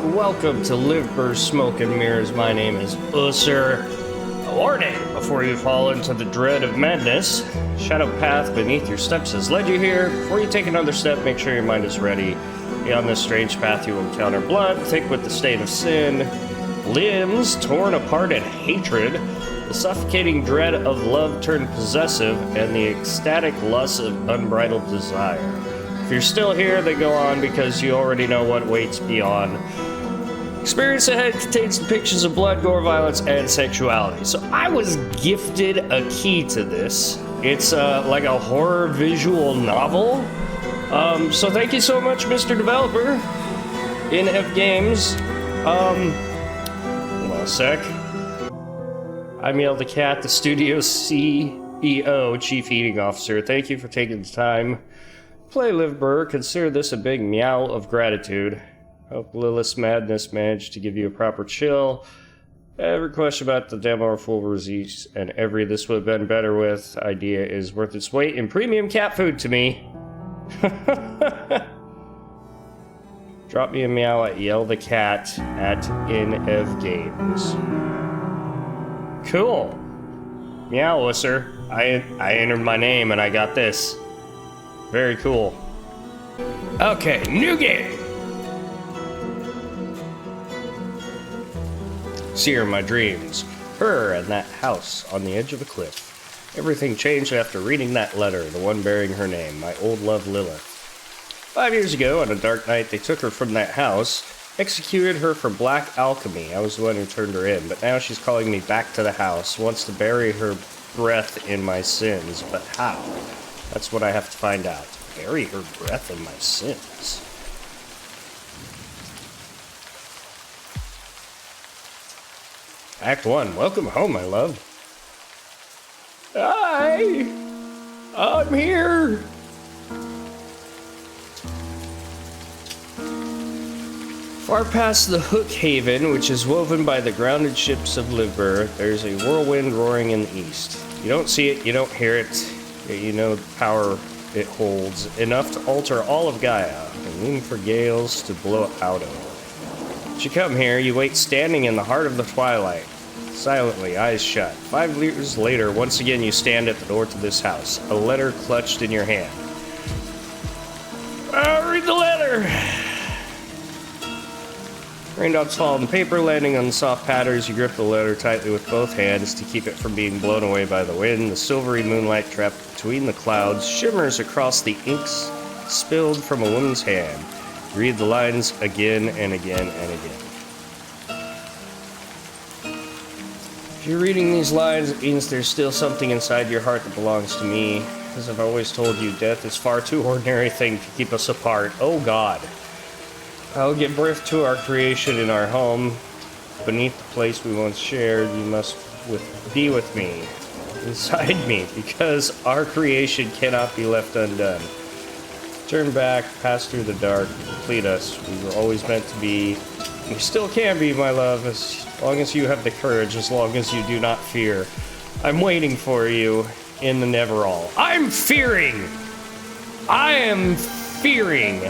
Welcome to Livber Smoke and Mirrors. My name is Ussur. A warning before you fall into the dread of madness. Shadow path beneath your steps has led you here. Before you take another step, make sure your mind is ready. Beyond this strange path, you will encounter blood, thick with the stain of sin, limbs torn apart in hatred, the suffocating dread of love turned possessive, and the ecstatic lust of unbridled desire. If you're still here, then go on because you already know what waits beyond. Experience ahead contains depictions of blood, gore, violence, and sexuality. So I was gifted a key to this. It's like a horror visual novel. So thank you so much, Mr. Developer. NF Games. Hold on a sec. I'm Yell the Cat, the studio CEO, Chief Eating Officer. Thank you for taking the time. Play Livber. Consider this a big meow of gratitude. Hope Lilith's madness managed to give you a proper chill. Every question about the demo or full release and every this would have been better with idea is worth its weight in premium cat food to me. Drop me a meow at Yell the Cat at NF Games. Cool. Meow, Ussur. I entered my name and I got this. Very cool. Okay, new game. See her in my dreams. Her and that house on the edge of a cliff. Everything changed after reading that letter, the one bearing her name, my old love Lilith. 5 years ago, on a dark night, they took her from that house, executed her for black alchemy. I was the one who turned her in, but now she's calling me back to the house, wants to bury her breath in my sins, but how? That's what I have to find out. Bury her breath in my sins. Act 1. Welcome home, my love. Hi! I'm here! Far past the Hook Haven, which is woven by the grounded ships of Livber, there's a whirlwind roaring in the east. You don't see it, you don't hear it, yet you know the power it holds, enough to alter all of Gaia, and lean for gales to blow out of. As you come here, you wait standing in the heart of the twilight, silently, eyes shut. 5 years later, once again you stand at the door to this house, a letter clutched in your hand. Read the letter! Raindrops fall on the paper, landing on the soft patterns. You grip the letter tightly with both hands to keep it from being blown away by the wind. The silvery moonlight trapped between the clouds shimmers across the inks spilled from a woman's hand. You read the lines again and again and again. If you're reading these lines, it means there's still something inside your heart that belongs to me. As I've always told you, death is far too ordinary thing to keep us apart. Oh God. I'll give birth to our creation in our home. Beneath the place we once shared, you must be with me, inside me, because our creation cannot be left undone. Turn back, pass through the dark, complete us. We were always meant to be. We still can be, my love, as long as you have the courage, as long as you do not fear. I'm waiting for you in the Neverall. I'm fearing! I am fearing!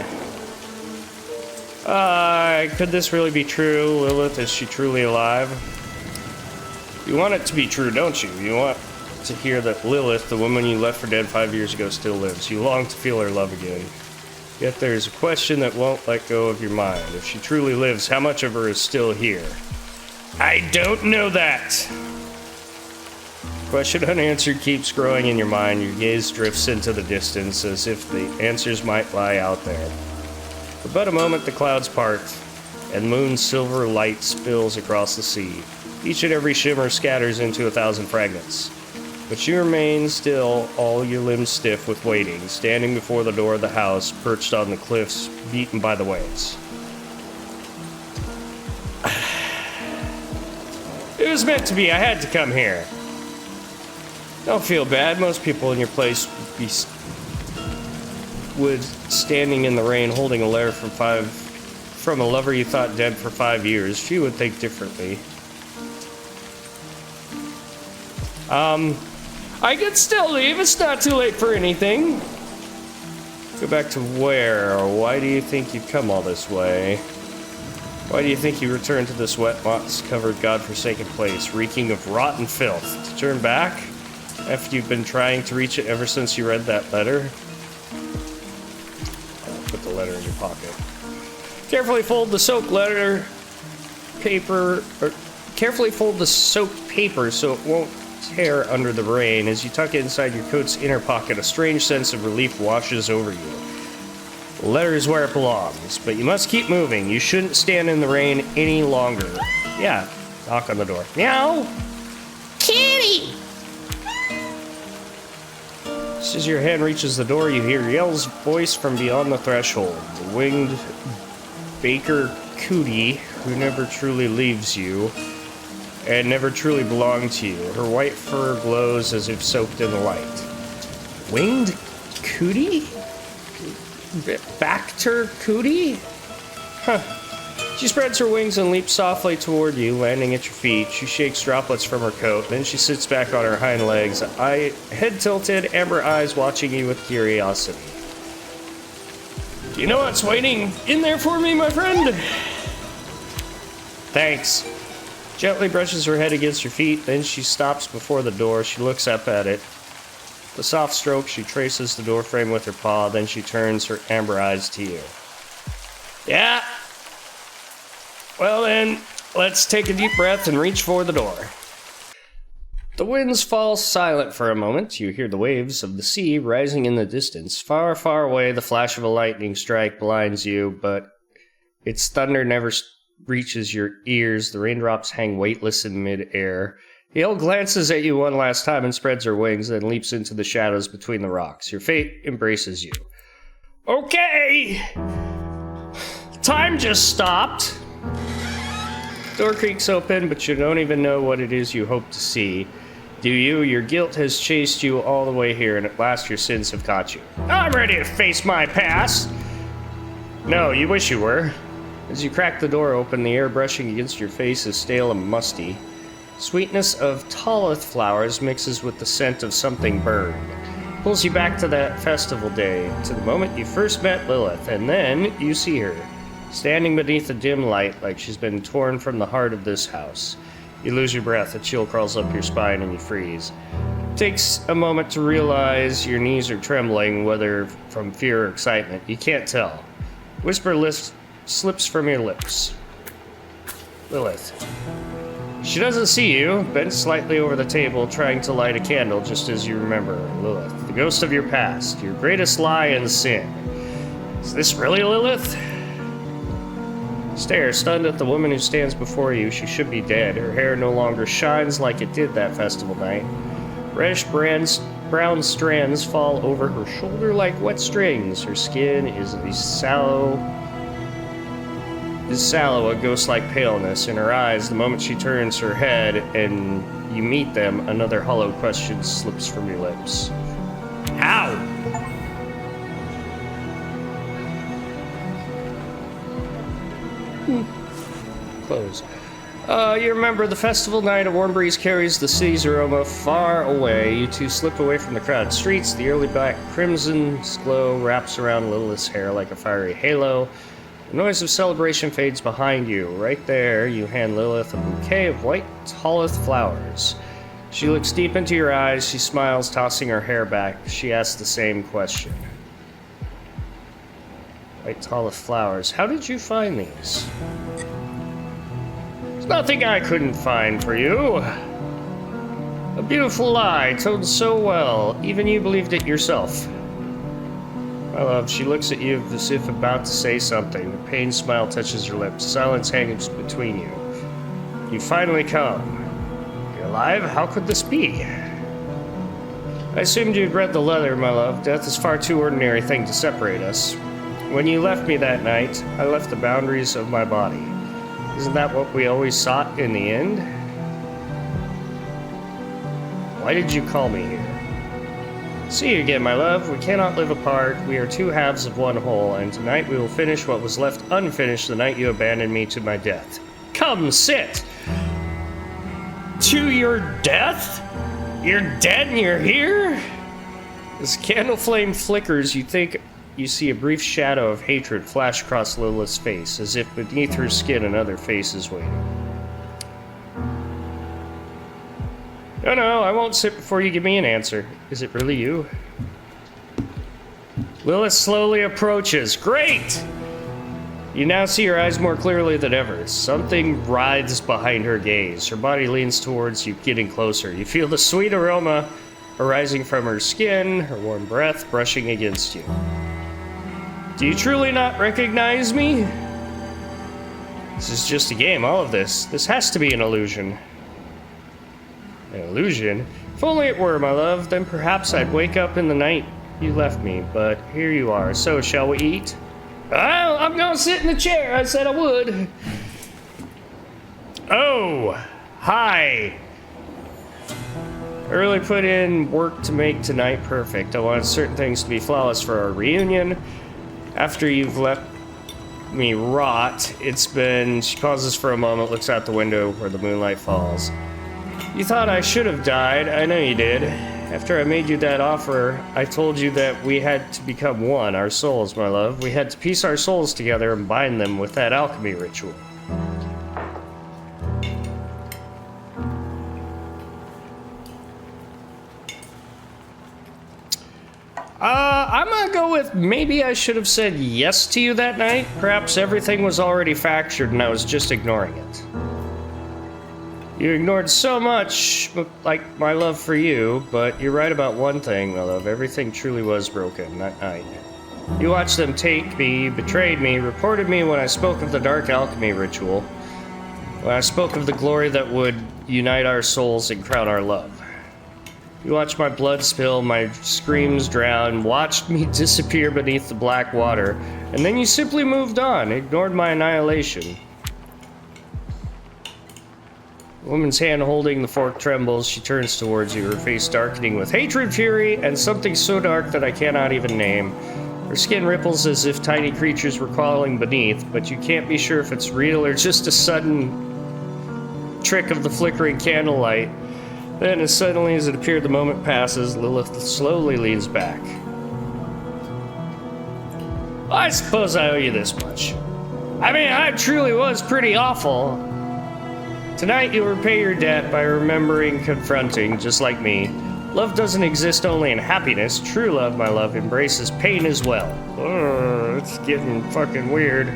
Could this really be true? Lilith, is she truly alive? You want it to be true, don't you? You want to hear that Lilith, the woman you left for dead 5 years ago, still lives. You long to feel her love again. Yet there's a question that won't let go of your mind. If she truly lives, how much of her is still here? I don't know that! Question unanswered keeps growing in your mind. Your gaze drifts into the distance as if the answers might lie out there. For but a moment the clouds part, and moon's silver light spills across the sea. Each and every shimmer scatters into 1,000 fragments. But you remain still, all your limbs stiff with waiting, standing before the door of the house, perched on the cliffs, beaten by the waves. It was meant to be, I had to come here. Don't feel bad, most people in your place would standing in the rain holding a letter from a lover you thought dead for 5 years. She would think differently. I could still leave. It's not too late for anything. Go back to where? Or why do you think you've come all this way? Why do you think you returned to this wet, moss-covered, godforsaken place, reeking of rotten filth? To turn back? After you've been trying to reach it ever since you read that letter? Put the letter in your pocket. Carefully fold the soaked paper so it won't tear under the rain. As you tuck it inside your coat's inner pocket, a strange sense of relief washes over you. The letter is where it belongs, but you must keep moving. You shouldn't stand in the rain any longer. Yeah, knock on the door. Meow! Kitty! Just as your hand reaches the door, you hear Yell's voice from beyond the threshold. The winged Baker Cootie, who never truly leaves you, and never truly belonged to you. Her white fur glows as if soaked in the light. Winged Cootie? Bacter Cootie? Huh. She spreads her wings and leaps softly toward you, landing at your feet. She shakes droplets from her coat, then she sits back on her hind legs, head tilted, amber eyes watching you with curiosity. Do you know what's waiting in there for me, my friend? Thanks. Gently brushes her head against your feet, then she stops before the door. She looks up at it. With a soft stroke, she traces the door frame with her paw, then she turns her amber eyes to you. Yeah? Well then, let's take a deep breath and reach for the door. The winds fall silent for a moment. You hear the waves of the sea rising in the distance. Far, far away, the flash of a lightning strike blinds you, but its thunder never reaches your ears. The raindrops hang weightless in mid-air. Yell glances at you one last time and spreads her wings, then leaps into the shadows between the rocks. Your fate embraces you. Okay! Time just stopped. Door creaks open, but you don't even know what it is you hope to see. Do you? Your guilt has chased you all the way here, and at last your sins have caught you. I'm ready to face my past! No, you wish you were. As you crack the door open, the air brushing against your face is stale and musty. Sweetness of talleth flowers mixes with the scent of something burned. Pulls you back to that festival day, to the moment you first met Lilith, and then you see her, standing beneath a dim light like she's been torn from the heart of this house. You lose your breath, a chill crawls up your spine, and you freeze. It takes a moment to realize your knees are trembling, whether from fear or excitement. You can't tell. Whisper slips from your lips. Lilith. She doesn't see you, bent slightly over the table, trying to light a candle just as you remember her. Lilith, the ghost of your past, your greatest lie and sin. Is this really Lilith? Stare, stunned at the woman who stands before you. She should be dead. Her hair no longer shines like it did that festival night. Reddish brown strands fall over her shoulder like wet strings. Her skin is sallow, a ghost-like paleness. In her eyes, the moment she turns her head and you meet them, another hollow question slips from your lips. How? Close. You remember the festival night, a warm breeze carries the city's aroma far away. You two slip away from the crowded streets. The early black crimson's glow wraps around Lilith's hair like a fiery halo. The noise of celebration fades behind you. Right there, you hand Lilith a bouquet of white talleth flowers. She looks deep into your eyes. She smiles, tossing her hair back. She asks the same question. White talleth flowers. How did you find these? There's nothing I couldn't find for you. A beautiful lie told so well. Even you believed it yourself. My love, she looks at you as if about to say something. The pained smile touches her lips. Silence hangs between you. You finally come. You're alive? How could this be? I assumed you'd read the letter, my love. Death is far too ordinary a thing to separate us. When you left me that night, I left the boundaries of my body. Isn't that what we always sought in the end? Why did you call me here? See you again, my love. We cannot live apart. We are two halves of one whole, and tonight we will finish what was left unfinished the night you abandoned me to my death. Come, sit! To your death? You're dead and you're here? As candle flame flickers, you think you see a brief shadow of hatred flash across Lilith's face, as if beneath her skin another face is waiting. No, I won't sit before you give me an answer. Is it really you? Lilith slowly approaches. Great! You now see her eyes more clearly than ever. Something writhes behind her gaze. Her body leans towards you, getting closer. You feel the sweet aroma arising from her skin, her warm breath brushing against you. Do you truly not recognize me? This is just a game, all of this. This has to be an illusion. An illusion? If only it were, my love, then perhaps I'd wake up in the night you left me, but here you are. So, shall we eat? I'm gonna sit in the chair. I said I would. Oh, hi. I really put in work to make tonight perfect. I wanted certain things to be flawless for our reunion. After you've let me rot, it's been... She pauses for a moment, looks out the window where the moonlight falls. You thought I should have died. I know you did. After I made you that offer, I told you that we had to become one, our souls, my love. We had to piece our souls together and bind them with that alchemy ritual. I'm gonna go with maybe I should have said yes to you that night. Perhaps everything was already factored and I was just ignoring it. You ignored so much, like my love for you, but you're right about one thing, my love. Everything truly was broken that night. You watched them take me, betrayed me, reported me when I spoke of the dark alchemy ritual, when I spoke of the glory that would unite our souls and crown our love. You watched my blood spill, my screams drown, watched me disappear beneath the black water, and then you simply moved on, ignored my annihilation. The woman's hand holding the fork trembles. She turns towards you, her face darkening with hatred, fury, and something so dark that I cannot even name. Her skin ripples as if tiny creatures were crawling beneath, but you can't be sure if it's real or just a sudden trick of the flickering candlelight. Then, as suddenly as it appeared, the moment passes. Lilith slowly leans back. I suppose I owe you this much. I mean, I truly was pretty awful. Tonight you'll repay your debt by remembering, confronting, just like me. Love doesn't exist only in happiness. True love, my love, embraces pain as well. It's getting fucking weird.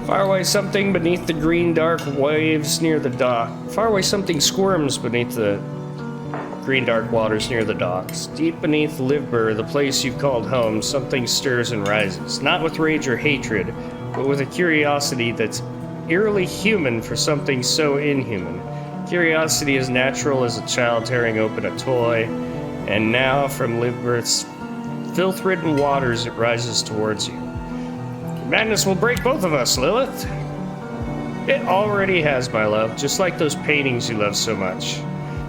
Far away something beneath the green dark waves near the dock. Far away something squirms beneath the green dark waters near the docks. Deep beneath Livber, the place you've called home, something stirs and rises. Not with rage or hatred, but with a curiosity that's eerily human for something so inhuman. Curiosity as natural as a child tearing open a toy. And now, from Livber's filth-ridden waters, it rises towards you. Madness will break both of us, Lilith. It already has, my love, just like those paintings you love so much.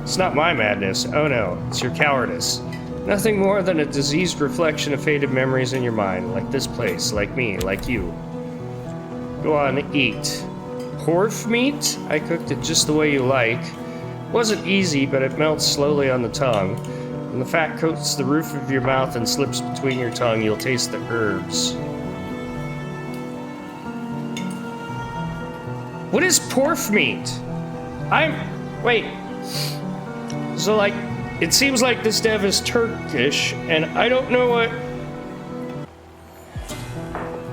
It's not my madness, oh no, it's your cowardice. Nothing more than a diseased reflection of faded memories in your mind, like this place, like me, like you. Go on, eat. Porf meat? I cooked it just the way you like. It wasn't easy, but it melts slowly on the tongue. When the fat coats the roof of your mouth and slips between your tongue, you'll taste the herbs. What is porf meat? Wait. So, like, it seems like this dev is Turkish, and I don't know what...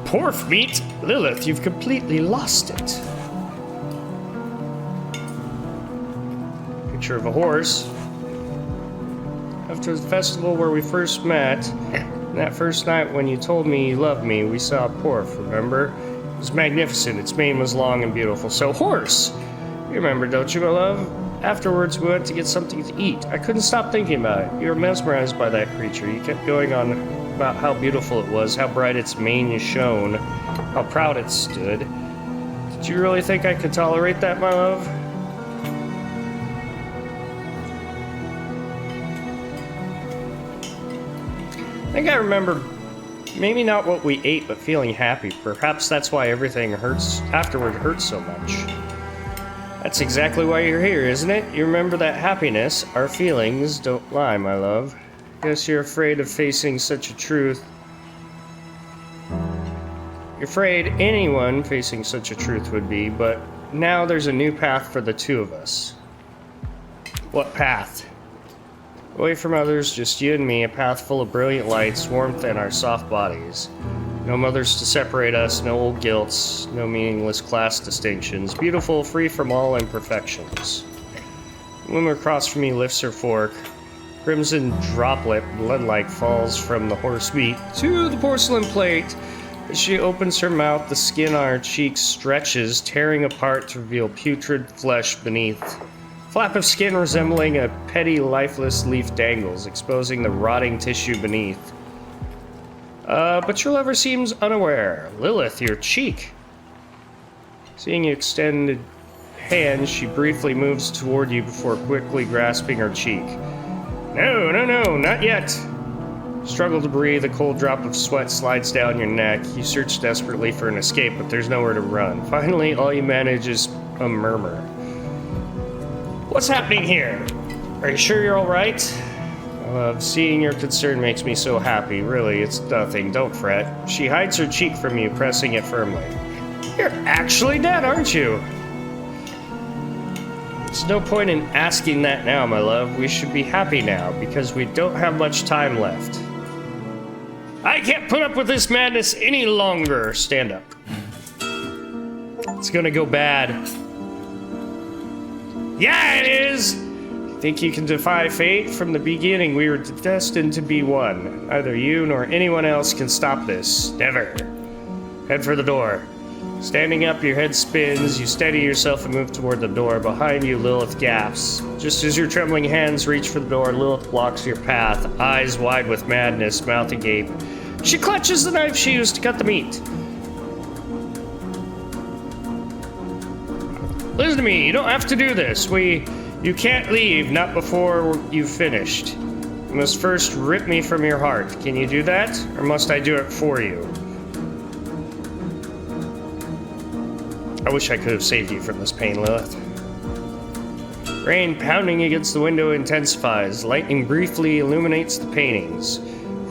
Porf meat? Lilith, you've completely lost it. Picture of a horse. After the festival where we first met, that first night when you told me you loved me, we saw a porf, remember? It was magnificent. Its mane was long and beautiful. So, horse! You remember, don't you, my love? Afterwards, we went to get something to eat. I couldn't stop thinking about it. You were mesmerized by that creature. You kept going on about how beautiful it was, how bright its mane shone, how proud it stood. Did you really think I could tolerate that, my love? I think I remember... Maybe not what we ate, but feeling happy. Perhaps that's why everything afterward hurts so much. That's exactly why you're here, isn't it? You remember that happiness, our feelings don't lie, my love. Guess you're afraid of facing such a truth. You're afraid anyone facing such a truth would be, but now there's a new path for the two of us. What path? Away from others, just you and me, a path full of brilliant lights, warmth, and our soft bodies. No mothers to separate us, no old guilts, no meaningless class distinctions. Beautiful, free from all imperfections. The woman across from me lifts her fork. Crimson droplet, blood-like, falls from the horse meat to the porcelain plate. As she opens her mouth, the skin on her cheeks stretches, tearing apart to reveal putrid flesh beneath. Flap of skin resembling a petty, lifeless leaf dangles, exposing the rotting tissue beneath. But your lover seems unaware. Lilith, your cheek. Seeing you extended hand, she briefly moves toward you before quickly grasping her cheek. No, not yet. Struggle to breathe, a cold drop of sweat slides down your neck. You search desperately for an escape, but there's nowhere to run. Finally, all you manage is a murmur. What's happening here? Are you sure you're all right? Seeing your concern makes me so happy. Really, it's nothing. Don't fret. She hides her cheek from you, pressing it firmly. You're actually dead, aren't you? There's no point in asking that now, my love. We should be happy now, because we don't have much time left. I can't put up with this madness any longer. Stand up. It's gonna go bad. Yeah, it is! Think you can defy fate? From the beginning, we were destined to be one. Neither you nor anyone else can stop this. Never. Head for the door. Standing up, your head spins. You steady yourself and move toward the door. Behind you, Lilith gasps. Just as your trembling hands reach for the door, Lilith blocks your path, eyes wide with madness, mouth agape. She clutches the knife she used to cut the meat. Listen to me, you don't have to do this. You can't leave, not before you've finished. You must first rip me from your heart. Can you do that? Or must I do it for you? I wish I could have saved you from this pain, Lilith. Rain pounding against the window intensifies. Lightning briefly illuminates the paintings.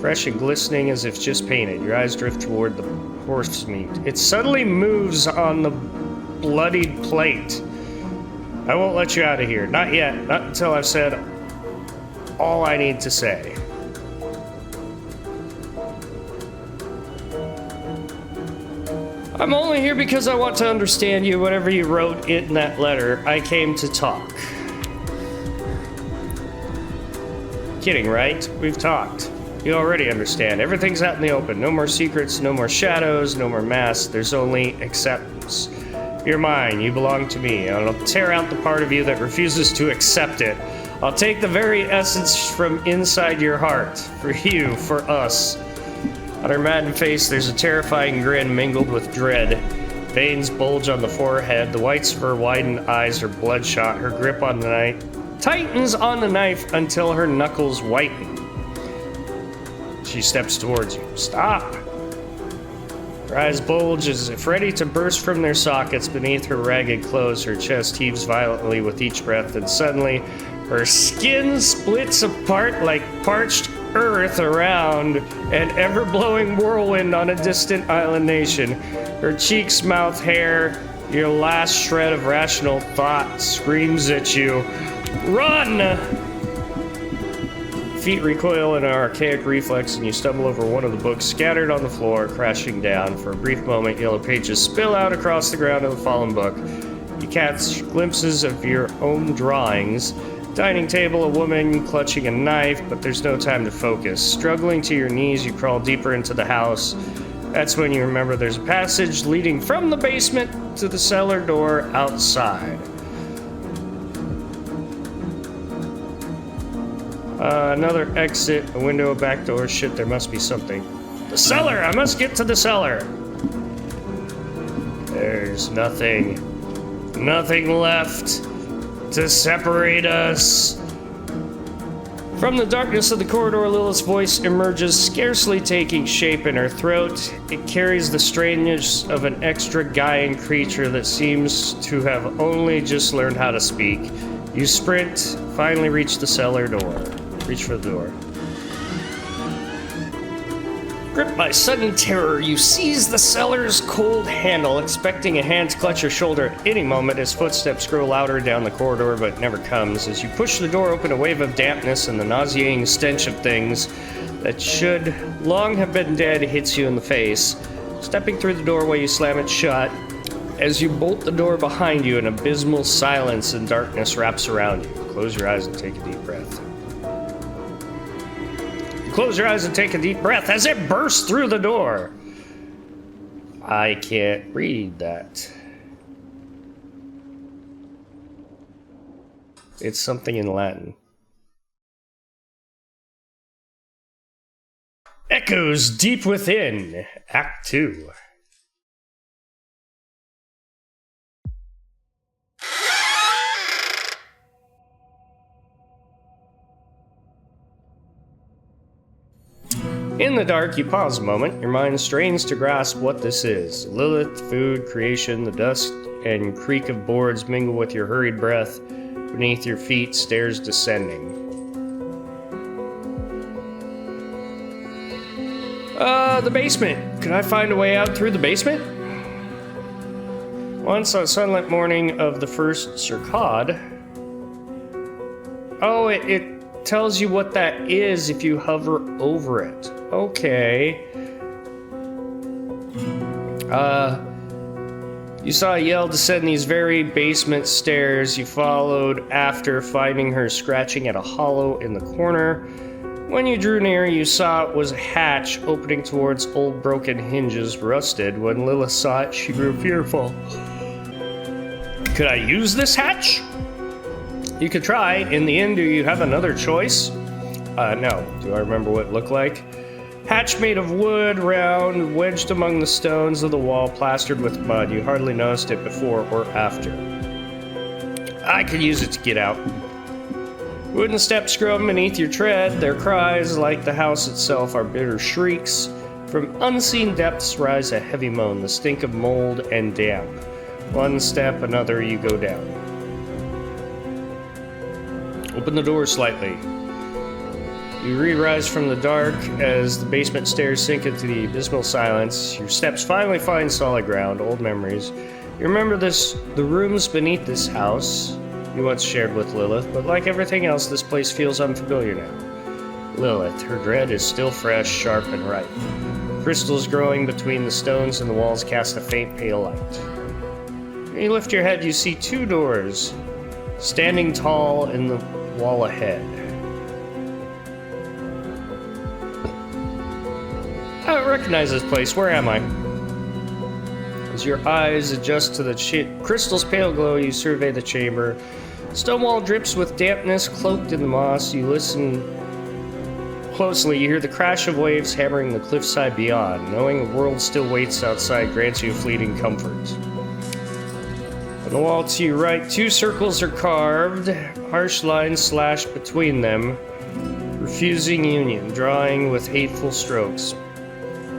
Fresh and glistening as if just painted. Your eyes drift toward the horse meat. It suddenly moves on the bloodied plate. I won't let you out of here. Not yet. Not until I've said all I need to say. I'm only here because I want to understand you. Whatever you wrote in that letter, I came to talk. Kidding, right? We've talked. You already understand. Everything's out in the open. No more secrets, no more shadows, no more masks. There's only acceptance. You're mine. You belong to me. And I'll tear out the part of you that refuses to accept it. I'll take the very essence from inside your heart. For you, for us. On her maddened face, there's a terrifying grin mingled with dread. Veins bulge on the forehead. The whites of her widened eyes are bloodshot. Her grip on the knife tightens on the knife until her knuckles whiten. She steps towards you. Stop! Her eyes bulge as if ready to burst from their sockets. Beneath her ragged clothes, her chest heaves violently with each breath, and suddenly her skin splits apart like parched earth around an ever-blowing whirlwind on a distant island nation. Her cheeks, mouth, hair, your last shred of rational thought screams at you. Run! Feet recoil in an archaic reflex and you stumble over one of the books scattered on the floor, crashing down. For a brief moment, yellow pages spill out across the ground of the fallen book. You catch glimpses of your own drawings. Dining table, a woman clutching a knife, but there's no time to focus. Struggling to your knees, you crawl deeper into the house. That's when you remember there's a passage leading from the basement to the cellar door outside. Another exit, a window, a back door. Shit, there must be something. The cellar! I must get to the cellar! There's nothing left to separate us. From the darkness of the corridor, Lilith's voice emerges, scarcely taking shape in her throat. It carries the strangeness of an extra-Gaian creature that seems to have only just learned how to speak. You sprint, finally reach the cellar door. Reach for the door. Gripped by sudden terror, you seize the cellar's cold handle, expecting a hand to clutch your shoulder at any moment as footsteps grow louder down the corridor, but never comes. As you push the door open, a wave of dampness and the nauseating stench of things that should long have been dead hits you in the face. Stepping through the doorway, you slam it shut. As you bolt the door behind you, an abysmal silence and darkness wraps around you. Close your eyes and take a deep breath. Close your eyes and take a deep breath as it bursts through the door. I can't read that. It's something in Latin. Echoes deep within, Act 2. In the dark, you pause a moment. Your mind strains to grasp what this is. Lilith, food, creation, the dust and creak of boards mingle with your hurried breath. Beneath your feet, stairs descending. The basement. Could I find a way out through the basement? Once on a sunlit morning of the first Circad. Oh, it tells you what that is if you hover over it. Okay. You saw Yell descend these very basement stairs. You followed after, finding her scratching at a hollow in the corner. When you drew near, you saw it was a hatch opening towards old broken hinges, rusted. When Lilith saw it, she grew fearful. Could I use this hatch? You could try. In the end, do you have another choice? No. Do I remember what it looked like? Hatch made of wood, round, wedged among the stones of the wall, plastered with mud. You hardly noticed it before or after. I could use it to get out. Wooden steps scrum beneath your tread. Their cries, like the house itself, are bitter shrieks. From unseen depths rise a heavy moan, the stink of mold and damp. One step, another, you go down. Open the door slightly. You re-rise from the dark as the basement stairs sink into the abysmal silence. Your steps finally find solid ground, old memories. You remember the rooms beneath this house you once shared with Lilith, but like everything else, this place feels unfamiliar now. Lilith, her dread is still fresh, sharp, and ripe. Crystals growing between the stones and the walls cast a faint pale light. When you lift your head, you see two doors, standing tall in the wall ahead. I don't recognize this place. Where am I? As your eyes adjust to the crystal's pale glow, you survey the chamber. Stone wall drips with dampness, cloaked in the moss. You listen closely. You hear the crash of waves hammering the cliffside beyond. Knowing the world still waits outside grants you fleeting comfort. On the wall to your right, two circles are carved, harsh lines slashed between them, refusing union, drawing with hateful strokes.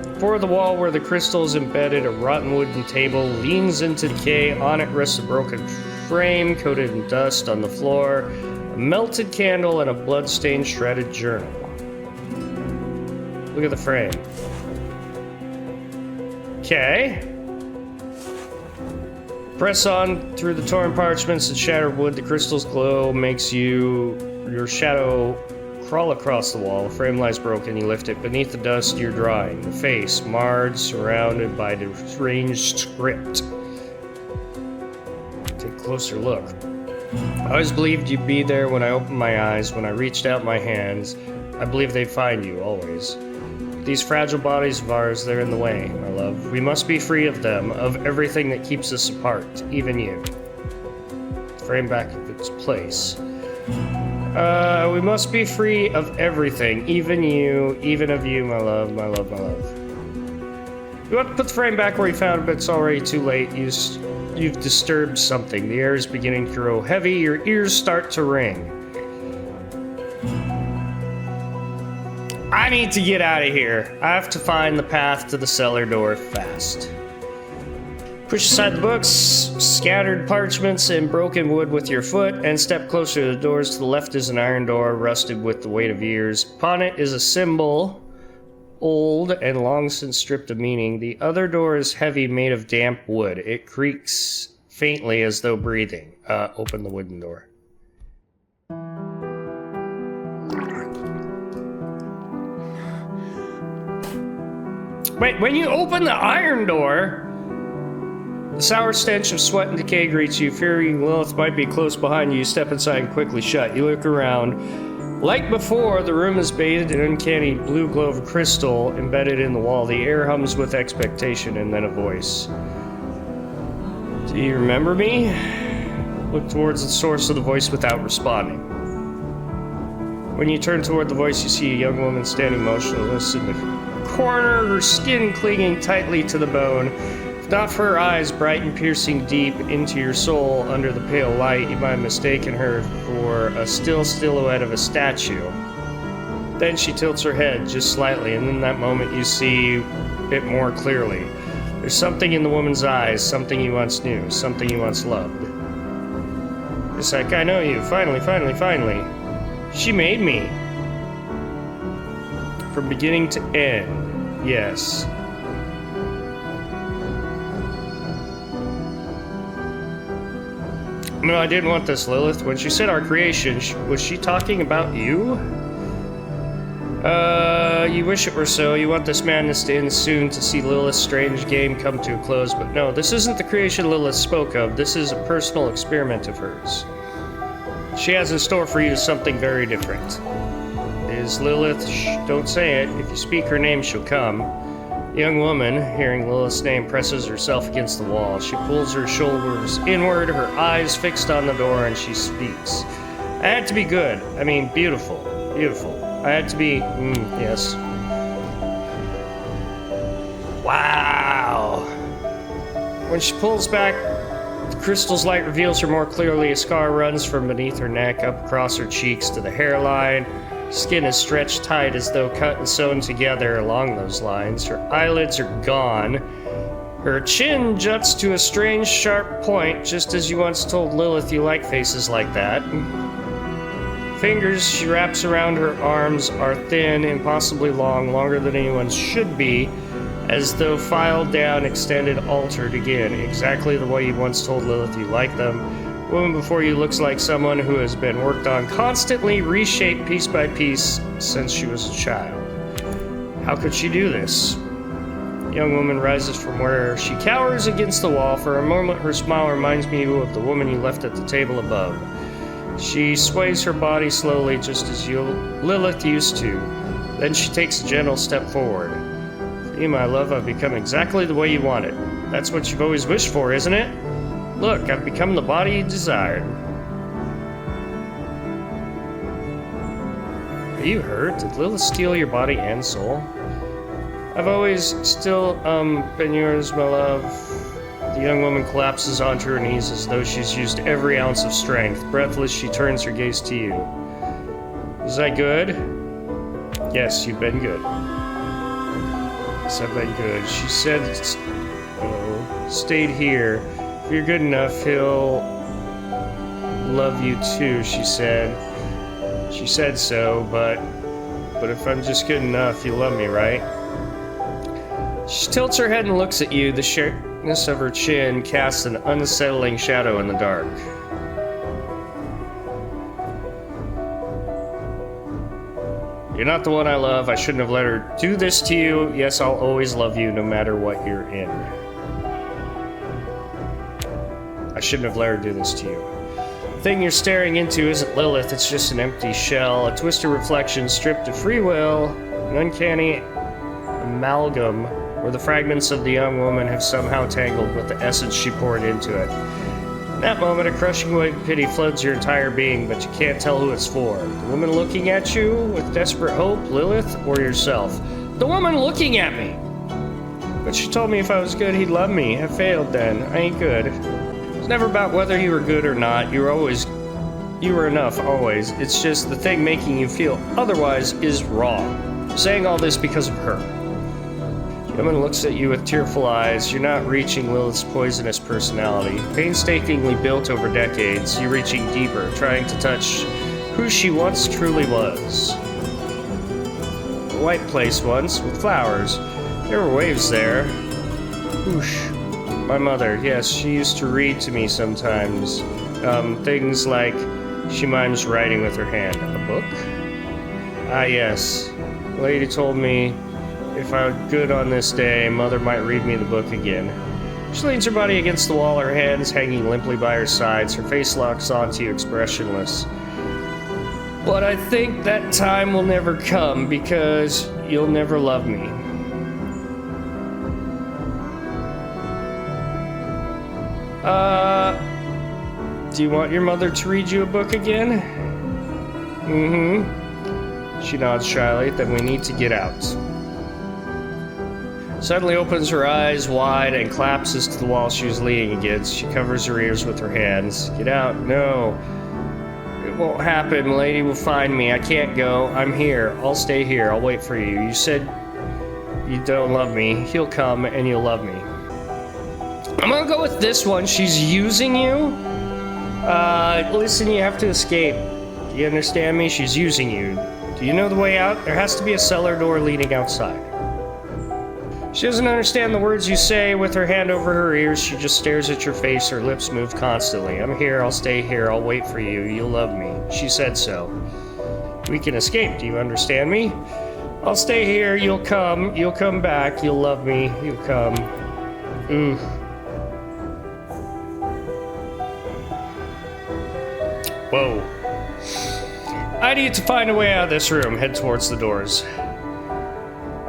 Before the wall where the crystal is embedded, a rotten wooden table leans into decay. On it rests a broken frame coated in dust. On the floor, a melted candle and a blood-stained shredded journal. Look at the frame. Okay. Press on through the torn parchments and shattered wood. The crystal's glow makes your shadow crawl across the wall. The frame lies broken. You lift it. Beneath the dust, you're drawing. The face, marred, surrounded by deranged script. Take a closer look. I always believed you'd be there when I opened my eyes. When I reached out my hands, I believed they'd find you, always. These fragile bodies of ours, they're in the way, my love. We must be free of them, of everything that keeps us apart, even you. Frame back in its place. We must be free of everything, even you, even of you, my love, my love, my love. You want to put the frame back where you found it, but it's already too late. You've disturbed something. The air is beginning to grow heavy. Your ears start to ring. I need to get out of here. I have to find the path to the cellar door fast. Push aside the books, scattered parchments, and broken wood with your foot, and step closer to the doors. To the left is an iron door, rusted with the weight of years. Upon it is a symbol old and long since stripped of meaning. The other door is heavy, made of damp wood. It creaks faintly as though breathing. Open the wooden door. Wait, when you open the iron door, the sour stench of sweat and decay greets you. Fearing Lilith might be close behind you, you step inside and quickly shut. You look around. Like before, the room is bathed in uncanny blue glow of crystal embedded in the wall. The air hums with expectation, and then a voice. Do you remember me? Look towards the source of the voice without responding. When you turn toward the voice, you see a young woman standing motionless in the corner, her skin clinging tightly to the bone. If not for her eyes, bright and piercing deep into your soul under the pale light, you might have mistaken her for a still silhouette of a statue. Then she tilts her head just slightly, and in that moment you see it more clearly. There's something in the woman's eyes, something you once knew, something you once loved. It's like, I know you, finally. She made me. From beginning to end, yes. No, I didn't want this, Lilith. When she said our creation, was she talking about you? You wish it were so. You want this madness to end soon to see Lilith's strange game come to a close, but no, this isn't the creation Lilith spoke of. This is a personal experiment of hers. She has in store for you something very different. Is Lilith? Shh, don't say it. If you speak her name, she'll come. The young woman, hearing Lilith's name, presses herself against the wall. She pulls her shoulders inward, her eyes fixed on the door, and she speaks. I had to be good. I mean, beautiful. I had to be, yes. Wow. When she pulls back, the crystal's light reveals her more clearly. A scar runs from beneath her neck, up across her cheeks to the hairline. Skin is stretched tight as though cut and sewn together along those lines. Her eyelids are gone. Her chin juts to a strange, sharp point, just as you once told Lilith you like faces like that. Fingers she wraps around her arms are thin, impossibly long, longer than anyone's should be, as though filed down, extended, altered again, exactly the way you once told Lilith you liked them. The woman before you looks like someone who has been worked on, constantly reshaped piece by piece since she was a child. How could she do this? The young woman rises from where she cowers against the wall. For a moment, her smile reminds me of the woman you left at the table above. She sways her body slowly, just as Lilith used to. Then she takes a gentle step forward. For you, my love, I've become exactly the way you wanted. That's what you've always wished for, isn't it? Look, I've become the body you desired. Are you hurt? Did Lilith steal your body and soul? I've always still, been yours, my love. The young woman collapses onto her knees as though she's used every ounce of strength. Breathless, she turns her gaze to you. Was I good? Yes, you've been good. Yes, I've been good. She said, stayed here. If you're good enough, he'll love you too, she said. She said so, but if I'm just good enough, you'll love me, right? She tilts her head and looks at you. The sharpness of her chin casts an unsettling shadow in the dark. You're not the one I love. I shouldn't have let her do this to you. Yes, I'll always love you no matter what you're in. I shouldn't have let her do this to you. The thing you're staring into isn't Lilith, it's just an empty shell, a twisted reflection stripped of free will, an uncanny amalgam where the fragments of the young woman have somehow tangled with the essence she poured into it. In that moment, a crushing wave of pity floods your entire being, but you can't tell who it's for. The woman looking at you with desperate hope, Lilith, or yourself? The woman looking at me! But she told me if I was good, he'd love me. I failed then. I ain't good. It's never about whether you were good or not. You were enough, always. It's just the thing making you feel otherwise is wrong. I'm saying all this because of her. The woman looks at you with tearful eyes. You're not reaching Lilith's poisonous personality. Painstakingly built over decades, you're reaching deeper, trying to touch who she once truly was. a white place once, with flowers. There were waves there. Whoosh. My mother, yes, she used to read to me sometimes. Things like she mimes writing with her hand. A book? Ah, yes. The lady told me if I were good on this day, Mother might read me the book again. She leans her body against the wall, her hands hanging limply by her sides, her face locks onto you, expressionless. But I think that time will never come because you'll never love me. Do you want your mother to read you a book again? Mm-hmm. She nods shyly, then we need to get out. Suddenly opens her eyes wide and collapses to the wall she was leaning against. She covers her ears with her hands. Get out. No. It won't happen. Lady will find me. I can't go. I'm here. I'll stay here. I'll wait for you. You said you don't love me. He'll come and you'll love me. I'm gonna go with this one. She's using you. Listen, you have to escape. Do you understand me? She's using you. Do you know the way out? There has to be a cellar door leading outside. She doesn't understand the words you say. With her hand over her ears, she just stares at your face. Her lips move constantly. I'm here. I'll stay here. I'll wait for you. You'll love me. She said so. We can escape. Do you understand me? I'll stay here. You'll come. You'll come back. You'll love me. You'll come. Ooh. Whoa. I need to find a way out of this room. Head towards the doors.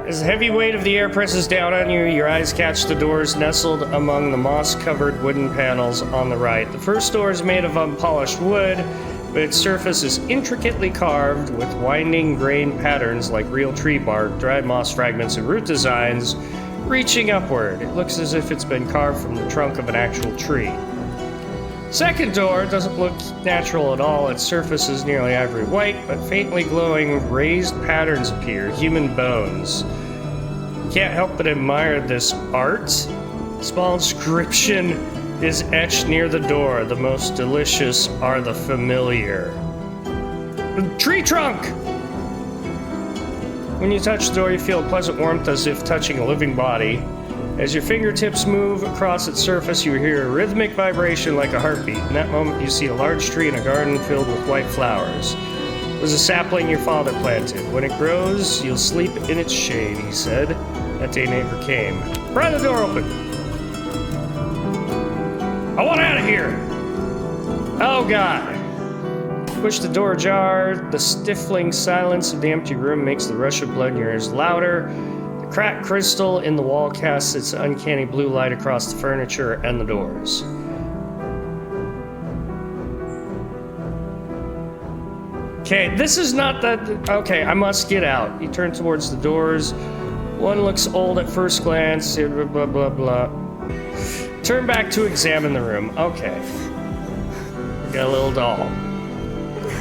As the heavy weight of the air presses down on you, your eyes catch the doors nestled among the moss-covered wooden panels on the right. The first door is made of unpolished wood, but its surface is intricately carved with winding grain patterns like real tree bark, dried moss fragments, and root designs reaching upward. It looks as if it's been carved from the trunk of an actual tree. Second door doesn't look natural at all. Its surface is nearly ivory white, but faintly glowing raised patterns appear, human bones. You can't help but admire this art. A small inscription is etched near the door. The most delicious are the familiar. The tree trunk! When you touch the door, you feel a pleasant warmth as if touching a living body. As your fingertips move across its surface, you hear a rhythmic vibration like a heartbeat. In that moment, you see a large tree in a garden filled with white flowers. It was a sapling your father planted. When it grows, you'll sleep in its shade, he said. That day never came. Pry the door open. I want out of here. Oh, God. Push the door ajar. The stifling silence of the empty room makes the rush of blood in your ears louder. Cracked crystal in the wall casts its uncanny blue light across the furniture and the doors. Okay, this is not that... Okay, I must get out. You turn towards the doors. One looks old at first glance. Blah, blah, blah, blah. Turn back to examine the room. Okay. We got a little doll.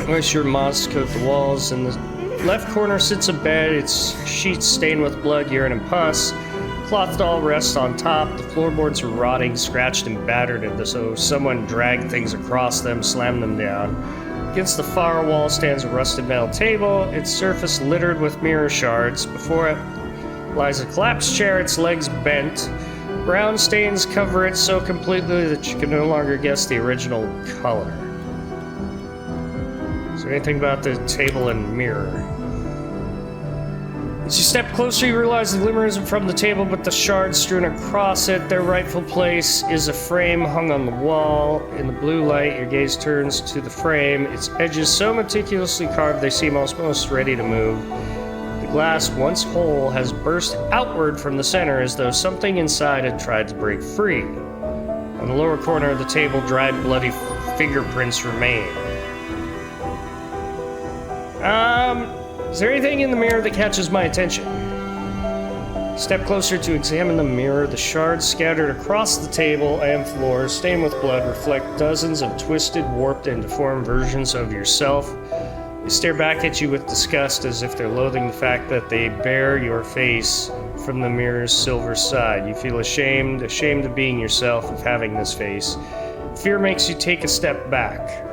Moisture moss coat the walls and the... Left corner sits a bed, its sheets stained with blood, urine, and pus. Cloth doll rests on top. The floorboards are rotting, scratched, and battered as though someone dragged things across them, slammed them down. Against the far wall stands a rusted metal table, its surface littered with mirror shards. Before it lies a collapsed chair, its legs bent. Brown stains cover it so completely that you can no longer guess the original color. Is there anything about the table and mirror? As you step closer, you realize the glimmer isn't from the table, but the shards strewn across it. Their rightful place is a frame hung on the wall. In the blue light, your gaze turns to the frame. Its edges so meticulously carved they seem almost ready to move. The glass, once whole, has burst outward from the center as though something inside had tried to break free. On the lower corner of the table, dried, bloody fingerprints remain. Is there anything in the mirror that catches my attention? Step closer to examine the mirror. The shards scattered across the table and floor, stained with blood, reflect dozens of twisted, warped, and deformed versions of yourself. They stare back at you with disgust as if they're loathing the fact that they bear your face from the mirror's silver side. You feel ashamed of being yourself, of having this face. Fear makes you take a step back.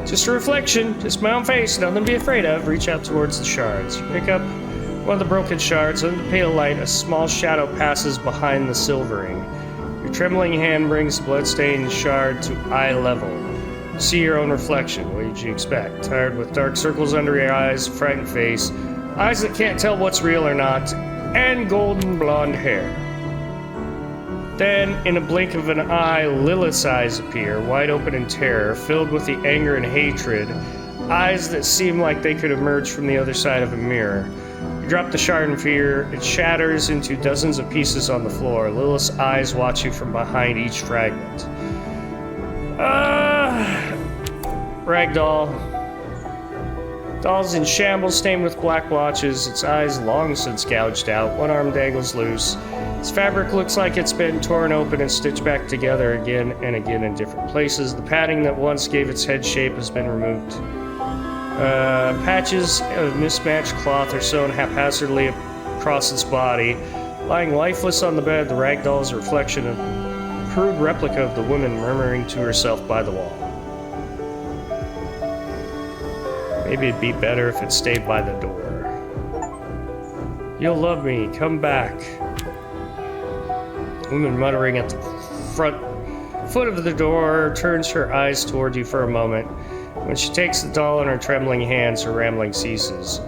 Just a reflection, just my own face, nothing to be afraid of. Reach out towards the shards. You pick up one of the broken shards. Under the pale light, a small shadow passes behind the silvering. Your trembling hand brings the bloodstained shard to eye level. You see your own reflection. What did you expect? Tired with dark circles under your eyes, frightened face, eyes that can't tell what's real or not, and golden blonde hair. Then, in a blink of an eye, Lilith's eyes appear, wide open in terror, filled with the anger and hatred, eyes that seem like they could emerge from the other side of a mirror. You drop the shard in fear. It shatters into dozens of pieces on the floor. Lilith's eyes watch you from behind each fragment. Ragdoll. Doll's in shambles, stained with black blotches, its eyes long since gouged out. One arm dangles loose. Its fabric looks like it's been torn open and stitched back together again and again in different places. The padding that once gave its head shape has been removed. Patches of mismatched cloth are sewn haphazardly across its body. Lying lifeless on the bed, the ragdoll is a reflection of a crude replica of the woman murmuring to herself by the wall. Maybe it'd be better if it stayed by the door. You'll love me, come back. The woman muttering at the foot of the door turns her eyes toward you for a moment. When she takes the doll in her trembling hands, her rambling ceases.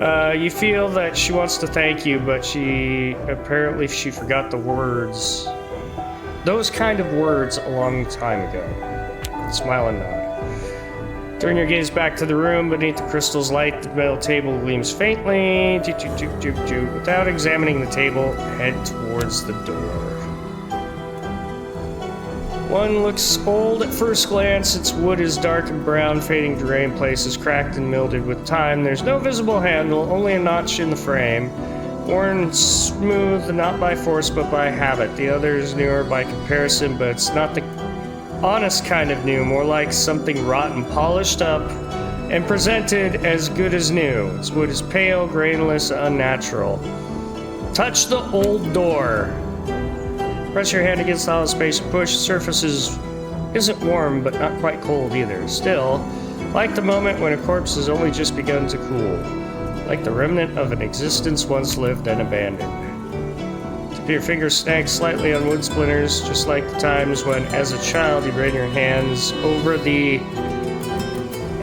You feel that she wants to thank you, but she forgot the words. Those kind of words a long time ago. Smile and nod. Turn your gaze back to the room. Beneath the crystal's light, the metal table gleams faintly. Without examining the table, head towards the door. One looks old at first glance. Its wood is dark and brown, fading to gray in places, cracked and mildewed with time. There's no visible handle, only a notch in the frame. Worn smooth, not by force, but by habit. The other is newer by comparison, but it's not the honest kind of new, more like something rotten, polished up, and presented as good as new. Its wood is pale, grainless, unnatural. Touch the old door. Press your hand against the hollow space and push. The surface isn't warm, but not quite cold either. Still, like the moment when a corpse has only just begun to cool. Like the remnant of an existence once lived and abandoned. Your fingers snag slightly on wood splinters, just like the times when, as a child, you ran your hands over the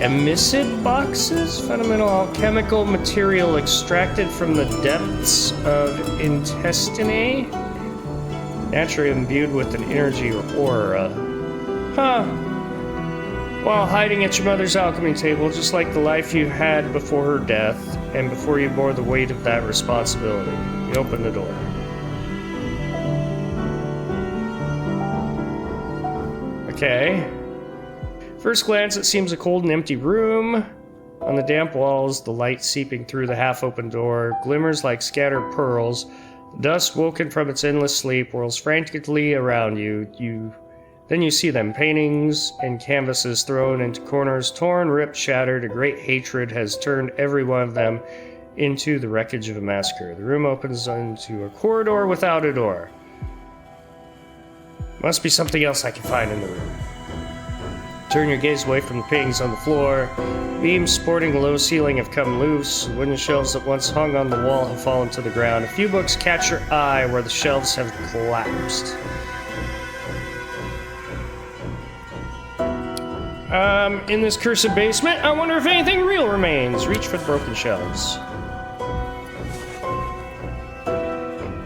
emicid boxes, fundamental alchemical material extracted from the depths of intestinae, naturally imbued with an energy or aura. While hiding at your mother's alchemy table, just like the life you had before her death, and before you bore the weight of that responsibility. You open the door. Okay. First glance, it seems a cold and empty room. On the damp walls, the light seeping through the half-open door glimmers like scattered pearls. The dust, woken from its endless sleep, whirls frantically around you. Then you see them, paintings and canvases thrown into corners, torn, ripped, shattered. A great hatred has turned every one of them into the wreckage of a massacre. The room opens into a corridor without a door. Must be something else I can find in the room. Turn your gaze away from the paintings on the floor. Beams supporting the low ceiling have come loose. Wooden shelves that once hung on the wall have fallen to the ground. A few books catch your eye where the shelves have collapsed. In this cursed basement, I wonder if anything real remains. Reach for the broken shelves.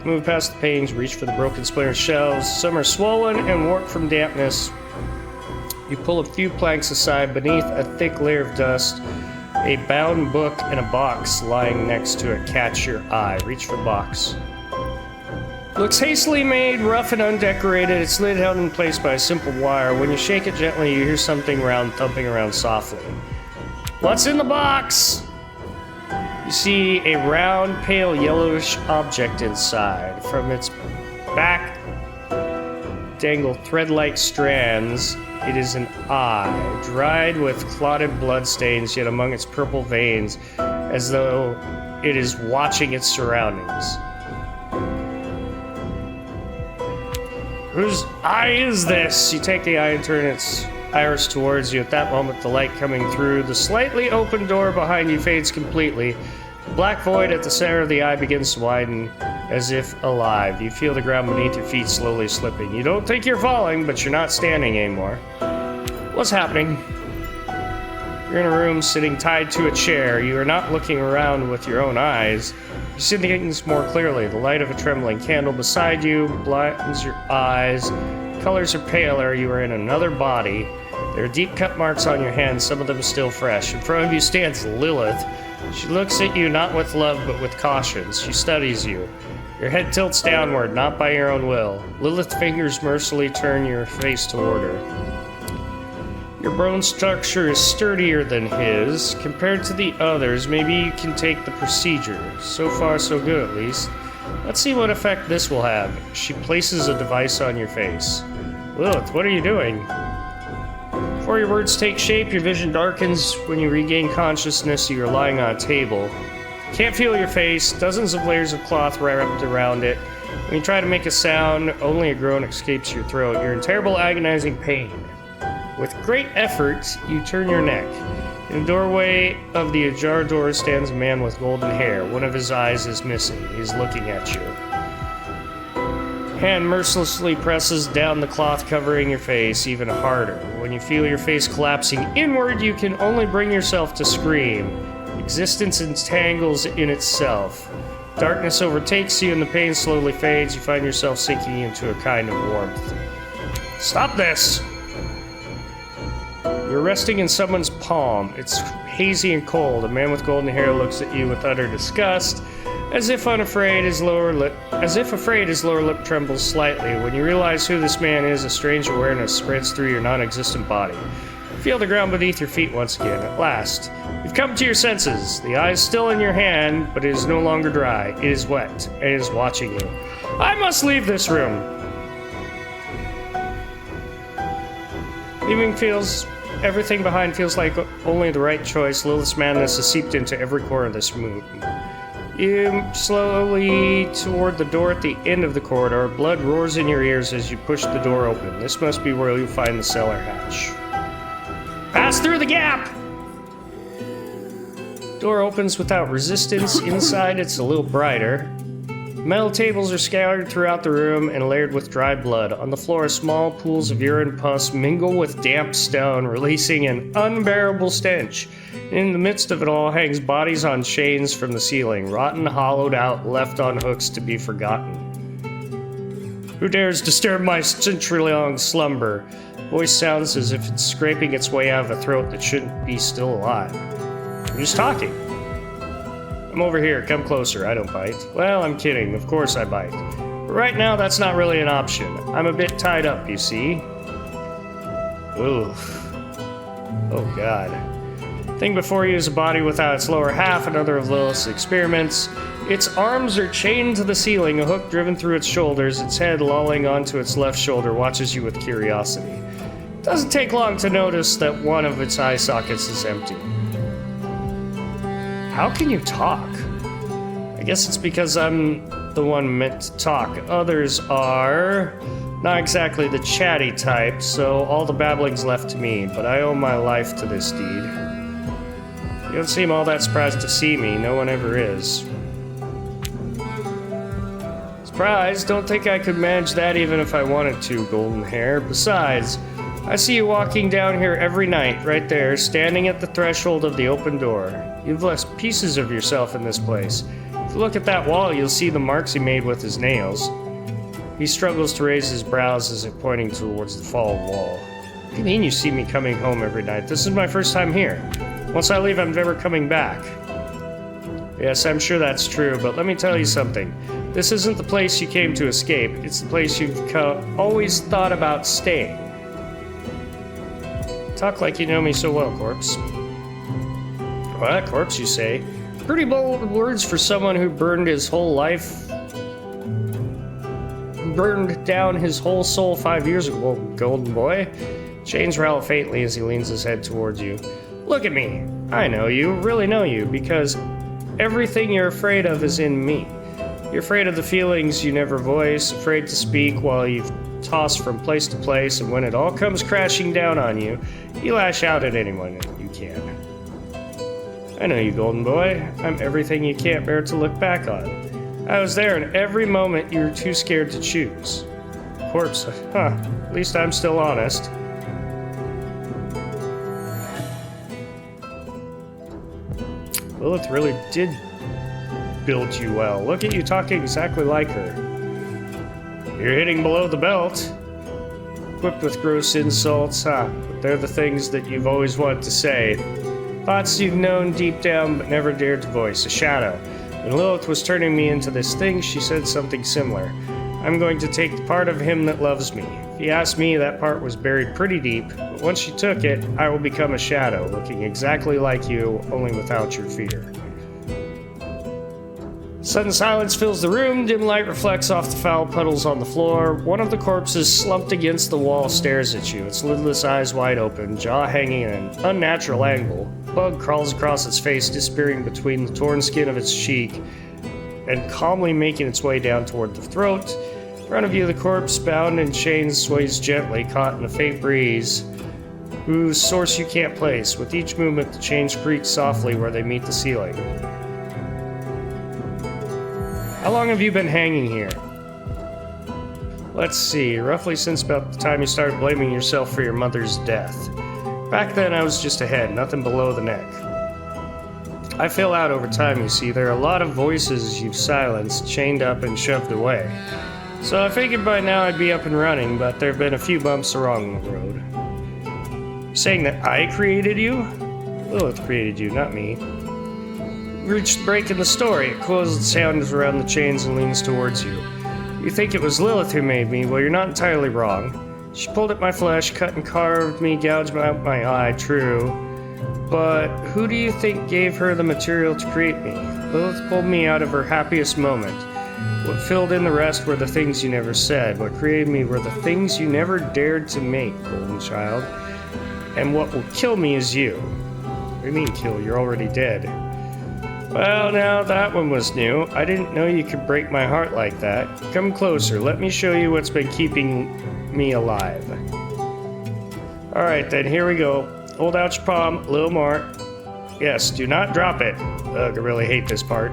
Move past the paintings, reach for the broken splintered shelves. Some are swollen and warped from dampness. You pull a few planks aside. Beneath a thick layer of dust, a bound book and a box lying next to it catch your eye. Reach for the box. Looks hastily made, rough and undecorated. Its lid held in place by a simple wire. When you shake it gently, you hear something round thumping around softly. What's in the box? You see a round, pale, yellowish object inside. From its back dangle thread-like strands. It is an eye, dried with clotted bloodstains, yet among its purple veins, as though it is watching its surroundings. Whose eye is this? You take the eye and turn its iris towards you. At that moment, the light coming through the slightly open door behind you fades completely. The black void at the center of the eye begins to widen, as if alive. You feel the ground beneath your feet slowly slipping. You don't think you're falling, but you're not standing anymore. What's happening? You're in a room sitting tied to a chair. You are not looking around with your own eyes. You see things more clearly. The light of a trembling candle beside you blinds your eyes. Colors are paler. You are in another body. There are deep cut marks on your hands, some of them still fresh. In front of you stands Lilith. She looks at you not with love, but with caution. She studies you. Your head tilts downward, not by your own will. Lilith's fingers mercilessly turn your face toward her. Your bone structure is sturdier than his. Compared to the others, maybe you can take the procedure. So far, so good, at least. Let's see what effect this will have. She places a device on your face. Lilith, what are you doing? Before your words take shape, your vision darkens. When you regain consciousness, you are lying on a table. Can't feel your face, dozens of layers of cloth wrapped around it. When you try to make a sound, only a groan escapes your throat. You're in terrible, agonizing pain. With great effort, you turn your neck. In the doorway of the ajar door stands a man with golden hair. One of his eyes is missing. He is looking at you. Hand mercilessly presses down the cloth covering your face even harder. When you feel your face collapsing inward, you can only bring yourself to scream. Existence entangles in itself. Darkness overtakes you and the pain slowly fades. You find yourself sinking into a kind of warmth. Stop this! You're resting in someone's palm. It's hazy and cold. A man with golden hair looks at you with utter disgust. As if afraid, his lower lip trembles slightly. When you realize who this man is, a strange awareness spreads through your non-existent body. You feel the ground beneath your feet once again. At last, you've come to your senses. The eye is still in your hand, but it is no longer dry. It is wet, and it is watching you. I must leave this room. Everything behind feels like only the right choice. Lilith's madness has seeped into every corner of this room. You slowly toward the door at the end of the corridor. Blood roars in your ears as you push the door open. This must be where you find the cellar hatch. Pass through the gap! Door opens without resistance. Inside, it's a little brighter. Metal tables are scattered throughout the room and layered with dry blood. On the floor, small pools of urine pus mingle with damp stone, releasing an unbearable stench. In the midst of it all hangs bodies on chains from the ceiling, rotten, hollowed out, left on hooks to be forgotten. Who dares disturb my century-long slumber? Voice sounds as if it's scraping its way out of a throat that shouldn't be still alive. I'm just talking. I'm over here, come closer, I don't bite. Well, I'm kidding, of course I bite. But right now, that's not really an option. I'm a bit tied up, you see. Oof. Oh god. The thing before you is a body without its lower half, another of Lilith's experiments. Its arms are chained to the ceiling, a hook driven through its shoulders, its head lolling onto its left shoulder watches you with curiosity. It doesn't take long to notice that one of its eye sockets is empty. How can you talk? I guess it's because I'm the one meant to talk. Others are not exactly the chatty type, so all the babbling's left to me, but I owe my life to this deed. You don't seem all that surprised to see me, no one ever is. Surprised? Don't think I could manage that even if I wanted to, golden hair. Besides, I see you walking down here every night, right there, standing at the threshold of the open door. You've left pieces of yourself in this place. If you look at that wall, you'll see the marks he made with his nails. He struggles to raise his brows as if pointing towards the fallen wall. What do you mean you see me coming home every night? This is my first time here. Once I leave, I'm never coming back. Yes, I'm sure that's true, but let me tell you something. This isn't the place you came to escape. It's the place you've always thought about staying. Talk like you know me so well, Corpse. What, Corpse, you say? Pretty bold words for someone who burned down his whole soul 5 years ago, golden boy. Chains rattle faintly as he leans his head towards you. Look at me. I know you, really know you, because everything you're afraid of is in me. You're afraid of the feelings you never voice, afraid to speak while you've tossed from place to place, and when it all comes crashing down on you, you lash out at anyone you can. I know you, golden boy. I'm everything you can't bear to look back on. I was there in every moment you were too scared to choose. Corpse, at least I'm still honest. Lilith really did build you well. Look at you talking exactly like her. You're hitting below the belt. Equipped with gross insults, but they're the things that you've always wanted to say. Thoughts you've known deep down but never dared to voice. A shadow. When Lilith was turning me into this thing, she said something similar. I'm going to take the part of him that loves me. If you ask me, that part was buried pretty deep, but once she took it, I will become a shadow, looking exactly like you, only without your fear. Sudden silence fills the room. Dim light reflects off the foul puddles on the floor. One of the corpses, slumped against the wall, stares at you, its lidless eyes wide open, jaw hanging in an unnatural angle. A bug crawls across its face, disappearing between the torn skin of its cheek, and calmly making its way down toward the throat. In front of you, the corpse, bound in chains, sways gently, caught in a faint breeze, whose source you can't place. With each movement, the chains creak softly where they meet the ceiling. How long have you been hanging here? Let's see, roughly since about the time you started blaming yourself for your mother's death. Back then, I was just a head, nothing below the neck. I fill out over time, you see. There are a lot of voices you've silenced, chained up, and shoved away. So I figured by now I'd be up and running, but there have been a few bumps along the road. Saying that I created you? Lilith created you, not me. Reached the break in the story. It closes the sound around the chains and leans towards you. You think it was Lilith who made me? Well, you're not entirely wrong. She pulled at my flesh, cut and carved me, gouged out my eye, true. But who do you think gave her the material to create me? Lilith pulled me out of her happiest moment. What filled in the rest were the things you never said. What created me were the things you never dared to make, golden child. And what will kill me is you. What do you mean kill? You're already dead. Well, now that one was new. I didn't know you could break my heart like that. Come closer. Let me show you what's been keeping me alive. Alright then, here we go. Hold out your palm, a little more. Yes, do not drop it. Ugh, I really hate this part.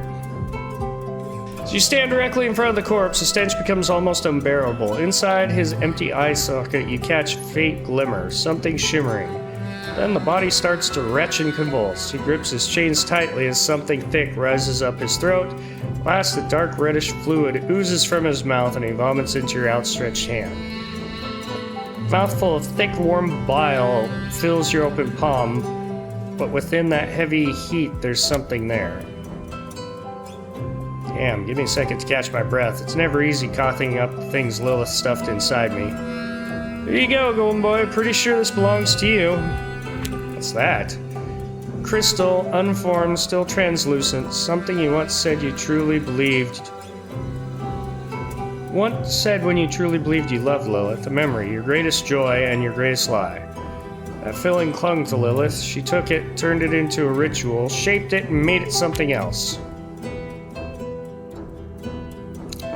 As you stand directly in front of the corpse, the stench becomes almost unbearable. Inside his empty eye socket, you catch a faint glimmer, something shimmering. Then the body starts to retch and convulse. He grips his chains tightly as something thick rises up his throat. Last, a dark reddish fluid oozes from his mouth and he vomits into your outstretched hand. A mouthful of thick, warm bile fills your open palm, but within that heavy heat, there's something there. Damn, give me a second to catch my breath. It's never easy coughing up the things Lilith stuffed inside me. Here you go, golden boy. Pretty sure this belongs to you. What's that? Crystal, unformed, still translucent. Something you once said you truly believed. Once said when you truly believed you loved Lilith. A memory, your greatest joy and your greatest lie. That feeling clung to Lilith. She took it, turned it into a ritual, shaped it, and made it something else.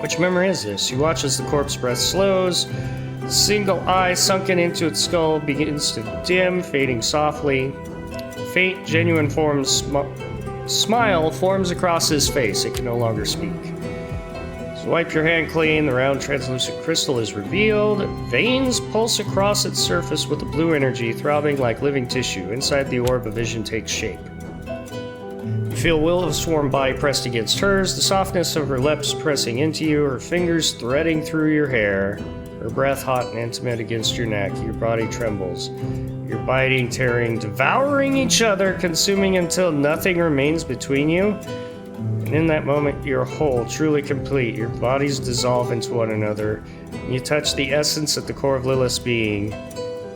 Which memory is this? You watch as the corpse breath slows. The single eye sunken into its skull begins to dim, fading softly. A faint, genuine smile forms across his face. It can no longer speak. So wipe your hand clean. The round, translucent crystal is revealed. Veins pulse across its surface with a blue energy, throbbing like living tissue. Inside the orb, a vision takes shape. You feel Lilith's warm body pressed against hers, the softness of her lips pressing into you, her fingers threading through your hair. Her breath hot and intimate against your neck. Your body trembles. You're biting, tearing, devouring each other, consuming until nothing remains between you. And in that moment, you're whole, truly complete. Your bodies dissolve into one another. And you touch the essence at the core of Lilith's being.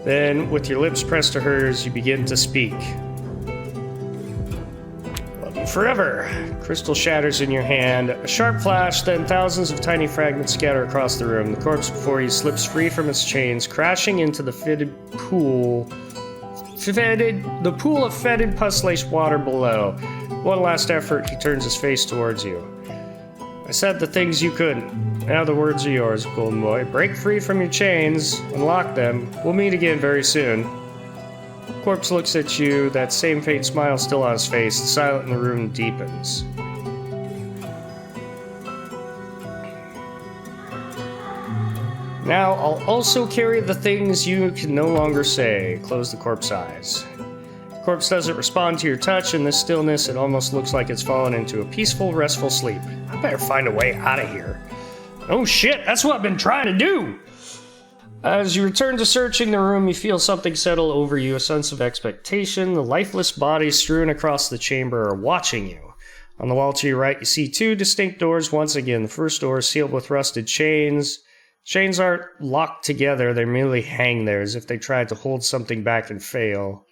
Then, with your lips pressed to hers, you begin to speak. Love you forever. Crystal shatters in your hand. A sharp flash, then thousands of tiny fragments scatter across the room. The corpse before you slips free from its chains, crashing into the pool of fetid, pus-laced water below. One last effort, he turns his face towards you. I said the things you couldn't. Now the words are yours, golden boy. Break free from your chains, unlock them. We'll meet again very soon. Corpse looks at you, that same faint smile still on his face. The silence in the room deepens. Now, I'll also carry the things you can no longer say. Close the corpse's eyes. The corpse doesn't respond to your touch. In this stillness, it almost looks like it's fallen into a peaceful, restful sleep. I better find a way out of here. Oh shit, that's what I've been trying to do! As you return to searching the room, you feel something settle over you, a sense of expectation. The lifeless bodies strewn across the chamber are watching you. On the wall to your right, you see two distinct doors once again. The first door is sealed with rusted chains. Chains aren't locked together, they merely hang there as if they tried to hold something back and fail.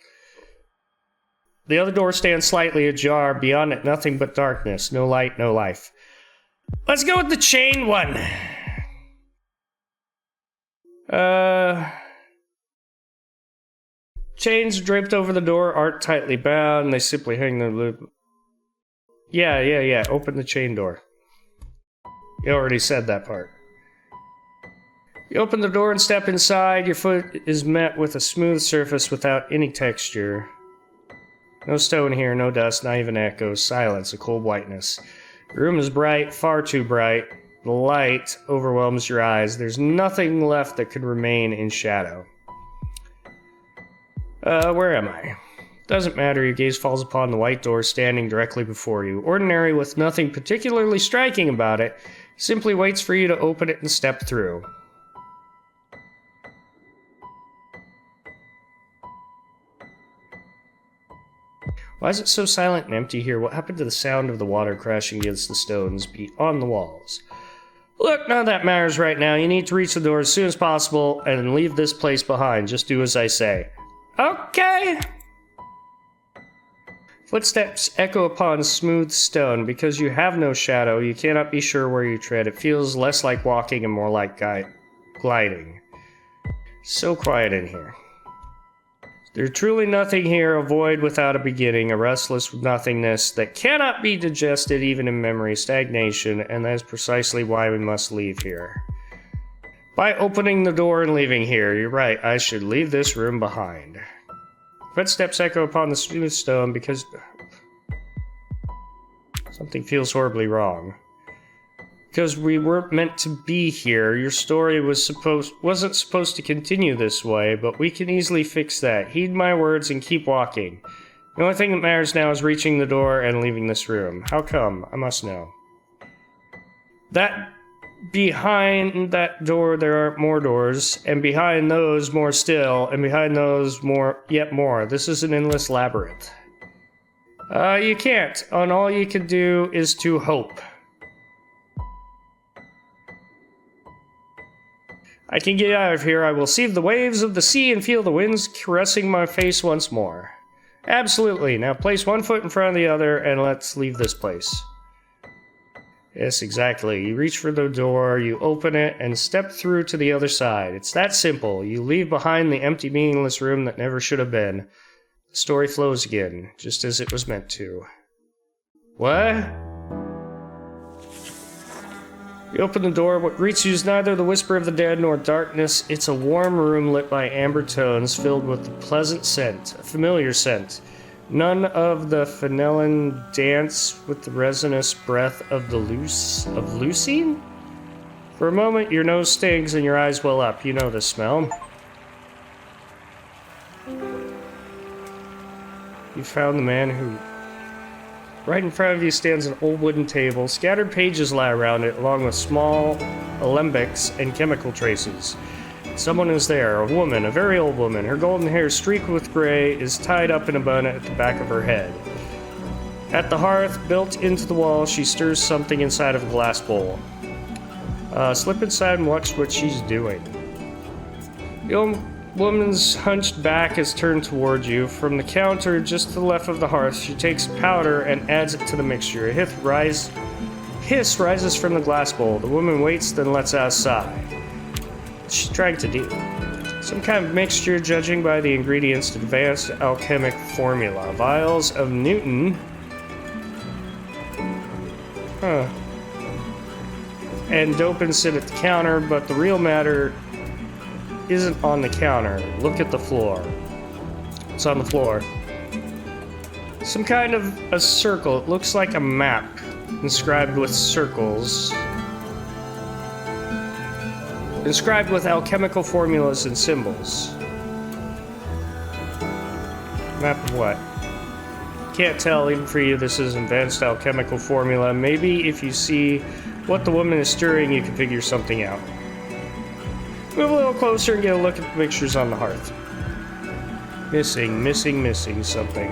The other door stands slightly ajar. Beyond it, nothing but darkness. No light, no life. Let's go with the chain one! Chains draped over the door aren't tightly bound. They simply hang their loop. Yeah. Open the chain door. You already said that part. You open the door and step inside. Your foot is met with a smooth surface without any texture. No stone here, no dust, not even echoes. Silence, a cold whiteness. The room is bright, far too bright. The light overwhelms your eyes. There's nothing left that could remain in shadow. Where am I? Doesn't matter, your gaze falls upon the white door standing directly before you. Ordinary, with nothing particularly striking about it, simply waits for you to open it and step through. Why is it so silent and empty here? What happened to the sound of the water crashing against the stones beyond the walls? Look, none of that matters right now. You need to reach the door as soon as possible and leave this place behind. Just do as I say. Okay! Footsteps echo upon smooth stone. Because you have no shadow, you cannot be sure where you tread. It feels less like walking and more like gliding. So quiet in here. There's truly nothing here, a void without a beginning, a restless nothingness that cannot be digested even in memory, stagnation, and that is precisely why we must leave here. By opening the door and leaving here, you're right, I should leave this room behind. Footsteps echo upon the smooth stone because something feels horribly wrong. Because we weren't meant to be here. Your story wasn't supposed to continue this way, but we can easily fix that. Heed my words and keep walking. The only thing that matters now is reaching the door and leaving this room. How come? I must know. That behind that door there are more doors, and behind those more still, and behind those yet more. This is an endless labyrinth. You can't. And all you can do is to hope. I can get out of here. I will see the waves of the sea and feel the winds caressing my face once more. Absolutely. Now place one foot in front of the other and let's leave this place. Yes, exactly. You reach for the door, you open it, and step through to the other side. It's that simple. You leave behind the empty, meaningless room that never should have been. The story flows again, just as it was meant to. What? You open the door. What greets you is neither the whisper of the dead nor darkness. It's a warm room lit by amber tones filled with a pleasant scent, a familiar scent. None of the phenolin dance with the resinous breath of leucine? For a moment, your nose stings and your eyes well up. You know the smell. You found the man who... Right in front of you stands an old wooden table. Scattered pages lie around it, along with small alembics and chemical traces. Someone is there, a woman, a very old woman. Her golden hair, streaked with gray, is tied up in a bun at the back of her head. At the hearth, built into the wall, she stirs something inside of a glass bowl. Slip inside and watch what she's doing. The old woman's hunched back is turned toward you. From the counter just to the left of the hearth, she takes powder and adds it to the mixture. A hiss rises from the glass bowl. The woman waits, then lets out a sigh. What's she trying to do? Some kind of mixture, judging by the ingredients, advanced alchemic formula. Vials of Newton. and dopants sit at the counter, but the real matter isn't on the counter. Look at the floor. It's on the floor. Some kind of a circle. It looks like a map inscribed with circles. Inscribed with alchemical formulas and symbols. Map of what? Can't tell, even for you. This is advanced alchemical formula. Maybe if you see what the woman is stirring, you can figure something out. Move a little closer and get a look at the pictures on the hearth. Missing something.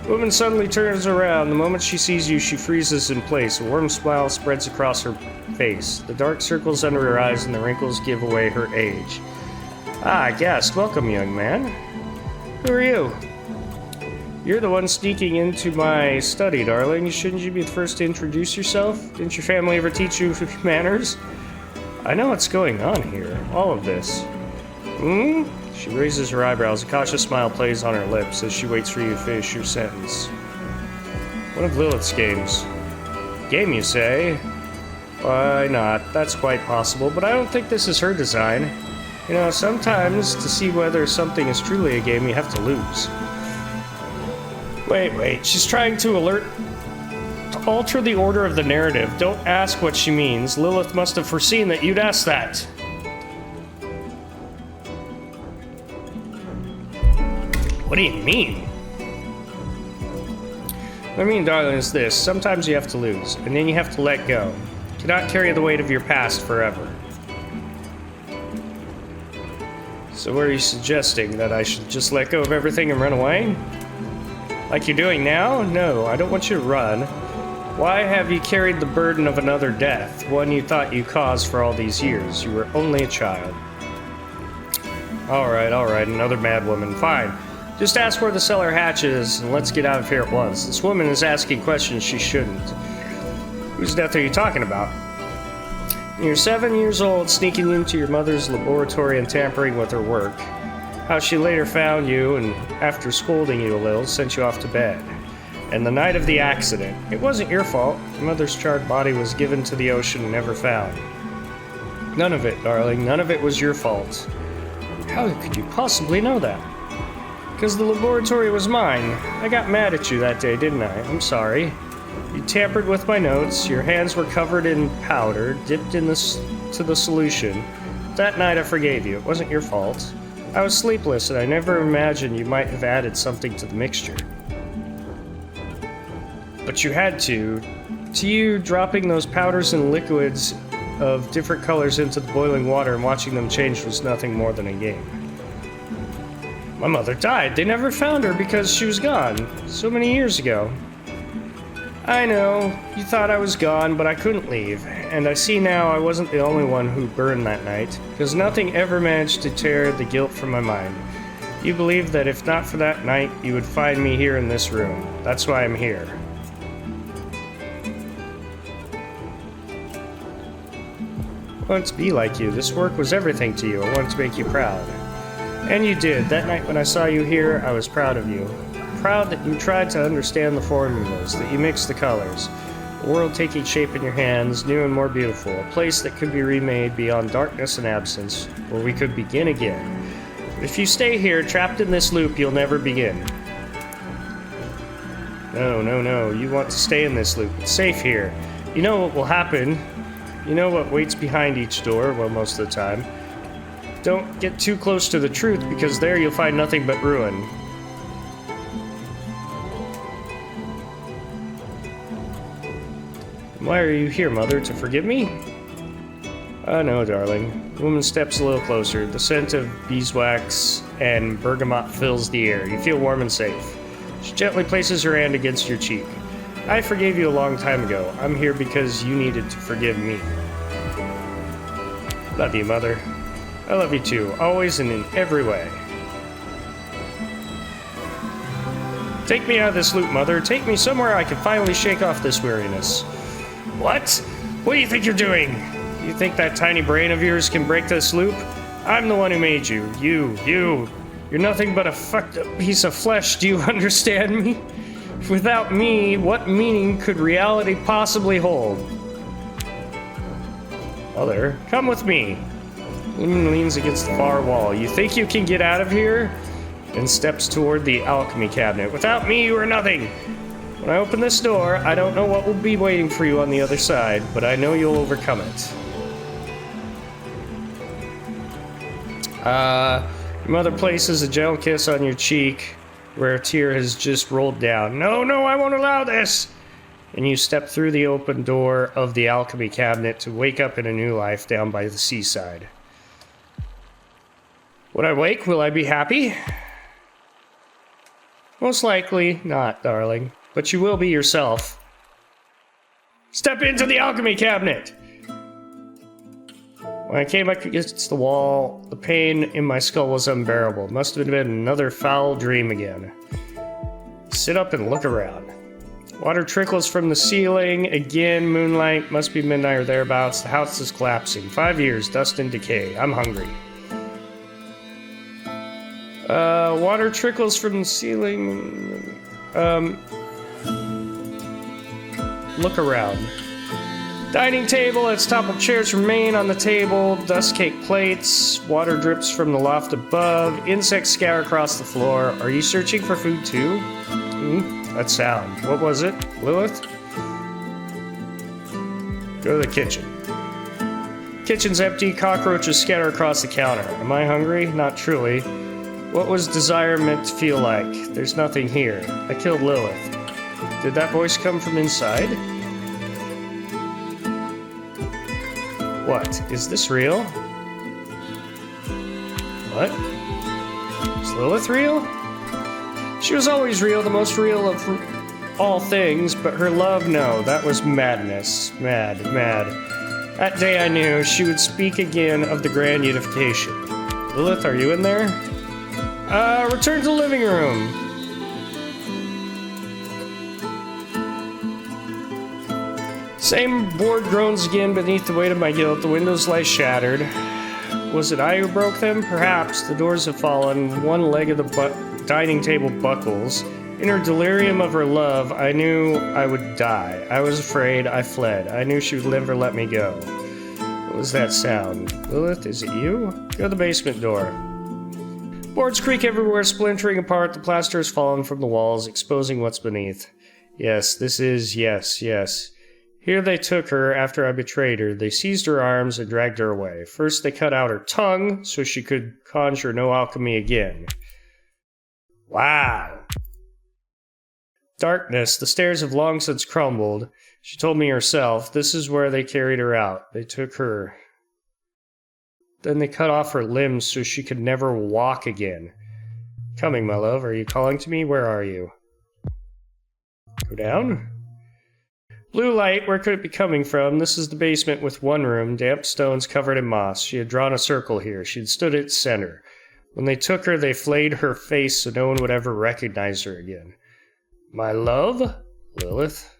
The woman suddenly turns around. The moment she sees you, she freezes in place. A warm smile spreads across her face. The dark circles under her eyes and the wrinkles give away her age. Ah, guest. Welcome, young man. Who are you? You're the one sneaking into my study, darling. Shouldn't you be the first to introduce yourself? Didn't your family ever teach you manners? I know what's going on here. All of this. Hmm? She raises her eyebrows. A cautious smile plays on her lips as she waits for you to finish your sentence. One of Lilith's games. Game, you say? Why not? That's quite possible, but I don't think this is her design. You know, sometimes to see whether something is truly a game, you have to lose. Wait. She's trying to alter the order of the narrative. Don't ask what she means. Lilith must have foreseen that you'd ask that. What do you mean? What I mean, darling, is this. Sometimes you have to lose, and then you have to let go. You cannot carry the weight of your past forever. So what are you suggesting? That I should just let go of everything and run away? Like you're doing now? No, I don't want you to run. Why have you carried the burden of another death, one you thought you caused for all these years? You were only a child. Alright, another mad woman. Fine. Just ask where the cellar hatch is, and let's get out of here at once. This woman is asking questions she shouldn't. Whose death are you talking about? You're 7 years old, sneaking into your mother's laboratory and tampering with her work. How she later found you, and after scolding you a little, sent you off to bed. And the night of the accident, it wasn't your fault. Your mother's charred body was given to the ocean and never found. None of it, darling, none of it was your fault. How could you possibly know that? Because the laboratory was mine. I got mad at you that day, didn't I? I'm sorry. You tampered with my notes, your hands were covered in powder, dipped in to the solution. That night I forgave you. It wasn't your fault. I was sleepless, and I never imagined you might have added something to the mixture. But you had to. To you, dropping those powders and liquids of different colors into the boiling water and watching them change was nothing more than a game. My mother died. They never found her because she was gone. So many years ago. I know. You thought I was gone, but I couldn't leave. And I see now I wasn't the only one who burned that night. Because nothing ever managed to tear the guilt from my mind. You believed that if not for that night, you would find me here in this room. That's why I'm here. I wanted to be like you. This work was everything to you. I wanted to make you proud. And you did. That night when I saw you here, I was proud of you. Proud that you tried to understand the formulas, that you mixed the colors. A world taking shape in your hands, new and more beautiful. A place that could be remade beyond darkness and absence, where we could begin again. But if you stay here, trapped in this loop, you'll never begin. No. You want to stay in this loop. It's safe here. You know what will happen. You know what waits behind each door, well, most of the time. Don't get too close to the truth, because there you'll find nothing but ruin. Why are you here, Mother? To forgive me? Oh, no, darling. The woman steps a little closer. The scent of beeswax and bergamot fills the air. You feel warm and safe. She gently places her hand against your cheek. I forgave you a long time ago. I'm here because you needed to forgive me. Love you, Mother. I love you too, always and in every way. Take me out of this loop, Mother. Take me somewhere I can finally shake off this weariness. What? What do you think you're doing? You think that tiny brain of yours can break this loop? I'm the one who made you. You. You're nothing but a fucked up piece of flesh. Do you understand me? Without me, what meaning could reality possibly hold? Mother, come with me. Lumen leans against the far wall. You think you can get out of here? And steps toward the alchemy cabinet. Without me, you are nothing. When I open this door, I don't know what will be waiting for you on the other side, but I know you'll overcome it. Your mother places a gentle kiss on your cheek where a tear has just rolled down. No, I won't allow this! And you step through the open door of the alchemy cabinet to wake up in a new life down by the seaside. When I wake, will I be happy? Most likely not, darling, but you will be yourself. Step into the alchemy cabinet! When I came up against the wall, the pain in my skull was unbearable. It must have been another foul dream again. Sit up and look around. Water trickles from the ceiling. Again, moonlight. Must be midnight or thereabouts. The house is collapsing. 5 years, dust and decay. I'm hungry. Water trickles from the ceiling. Look around. Dining table, its toppled chairs remain on the table, dust-caked plates, water drips from the loft above, insects scatter across the floor. Are you searching for food too? That sound. What was it? Lilith? Go to the kitchen. Kitchen's empty, cockroaches scatter across the counter. Am I hungry? Not truly. What was desire meant to feel like? There's nothing here. I killed Lilith. Did that voice come from inside? What? Is this real? What? Is Lilith real? She was always real, the most real of all things, but her love, no, that was madness. Mad. That day I knew she would speak again of the grand unification. Lilith, are you in there? Return to the living room. Same board groans again beneath the weight of my guilt. The windows lie shattered. Was it I who broke them? Perhaps. The doors have fallen. One leg of the dining table buckles. In her delirium of her love, I knew I would die. I was afraid. I fled. I knew she would never let me go. What was that sound? Lilith, is it you? Go to the basement door. Boards creak everywhere, splintering apart. The plaster has fallen from the walls, exposing what's beneath. Yes, this is... yes. Here they took her after I betrayed her. They seized her arms and dragged her away. First they cut out her tongue so she could conjure no alchemy again. Wow. Darkness. The stairs have long since crumbled. She told me herself. This is where they carried her out. They took her. Then they cut off her limbs so she could never walk again. Coming, my love. Are you calling to me? Where are you? Go down? Blue light, where could it be coming from? This is the basement with one room, damp stones covered in moss. She had drawn a circle here. She had stood at its center. When they took her, they flayed her face so no one would ever recognize her again. My love? Lilith?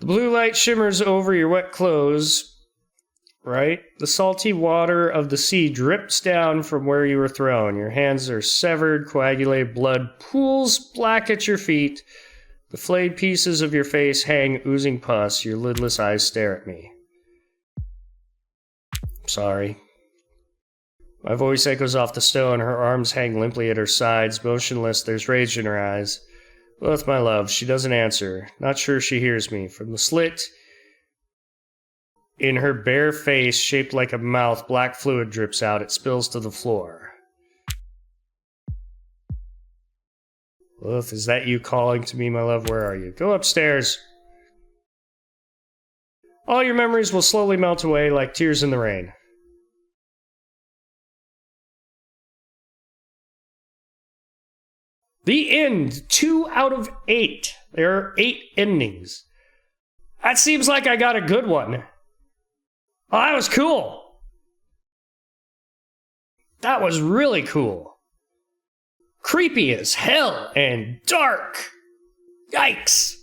The blue light shimmers over your wet clothes, right? The salty water of the sea drips down from where you were thrown. Your hands are severed, coagulated blood pools black at your feet. The flayed pieces of your face hang, oozing pus. Your lidless eyes stare at me. Sorry. My voice echoes off the stone. Her arms hang limply at her sides, motionless. There's rage in her eyes. Lilith, my love, she doesn't answer. Not sure she hears me. From the slit in her bare face, shaped like a mouth, black fluid drips out. It spills to the floor. Lilith, is that you calling to me, my love? Where are you? Go upstairs. All your memories will slowly melt away like tears in the rain. The end. 2 out of 8. There are 8 endings. That seems like I got a good one. Oh, that was cool. That was really cool. Creepy as hell and dark. Yikes.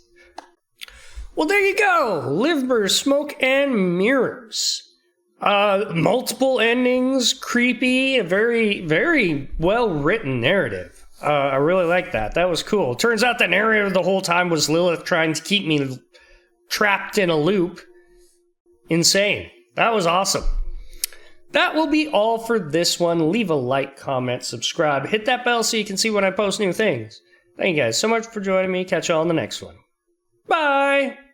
Well, there you go. Livber, Smoke and Mirrors. Multiple endings, creepy, a very, very well-written narrative. I really like that. That was cool. Turns out the narrator the whole time was Lilith trying to keep me trapped in a loop. insane. That was awesome. That will be all for this one. Leave a like, comment, subscribe, hit that bell so you can see when I post new things. Thank you guys so much for joining me. Catch you all in the next one. Bye!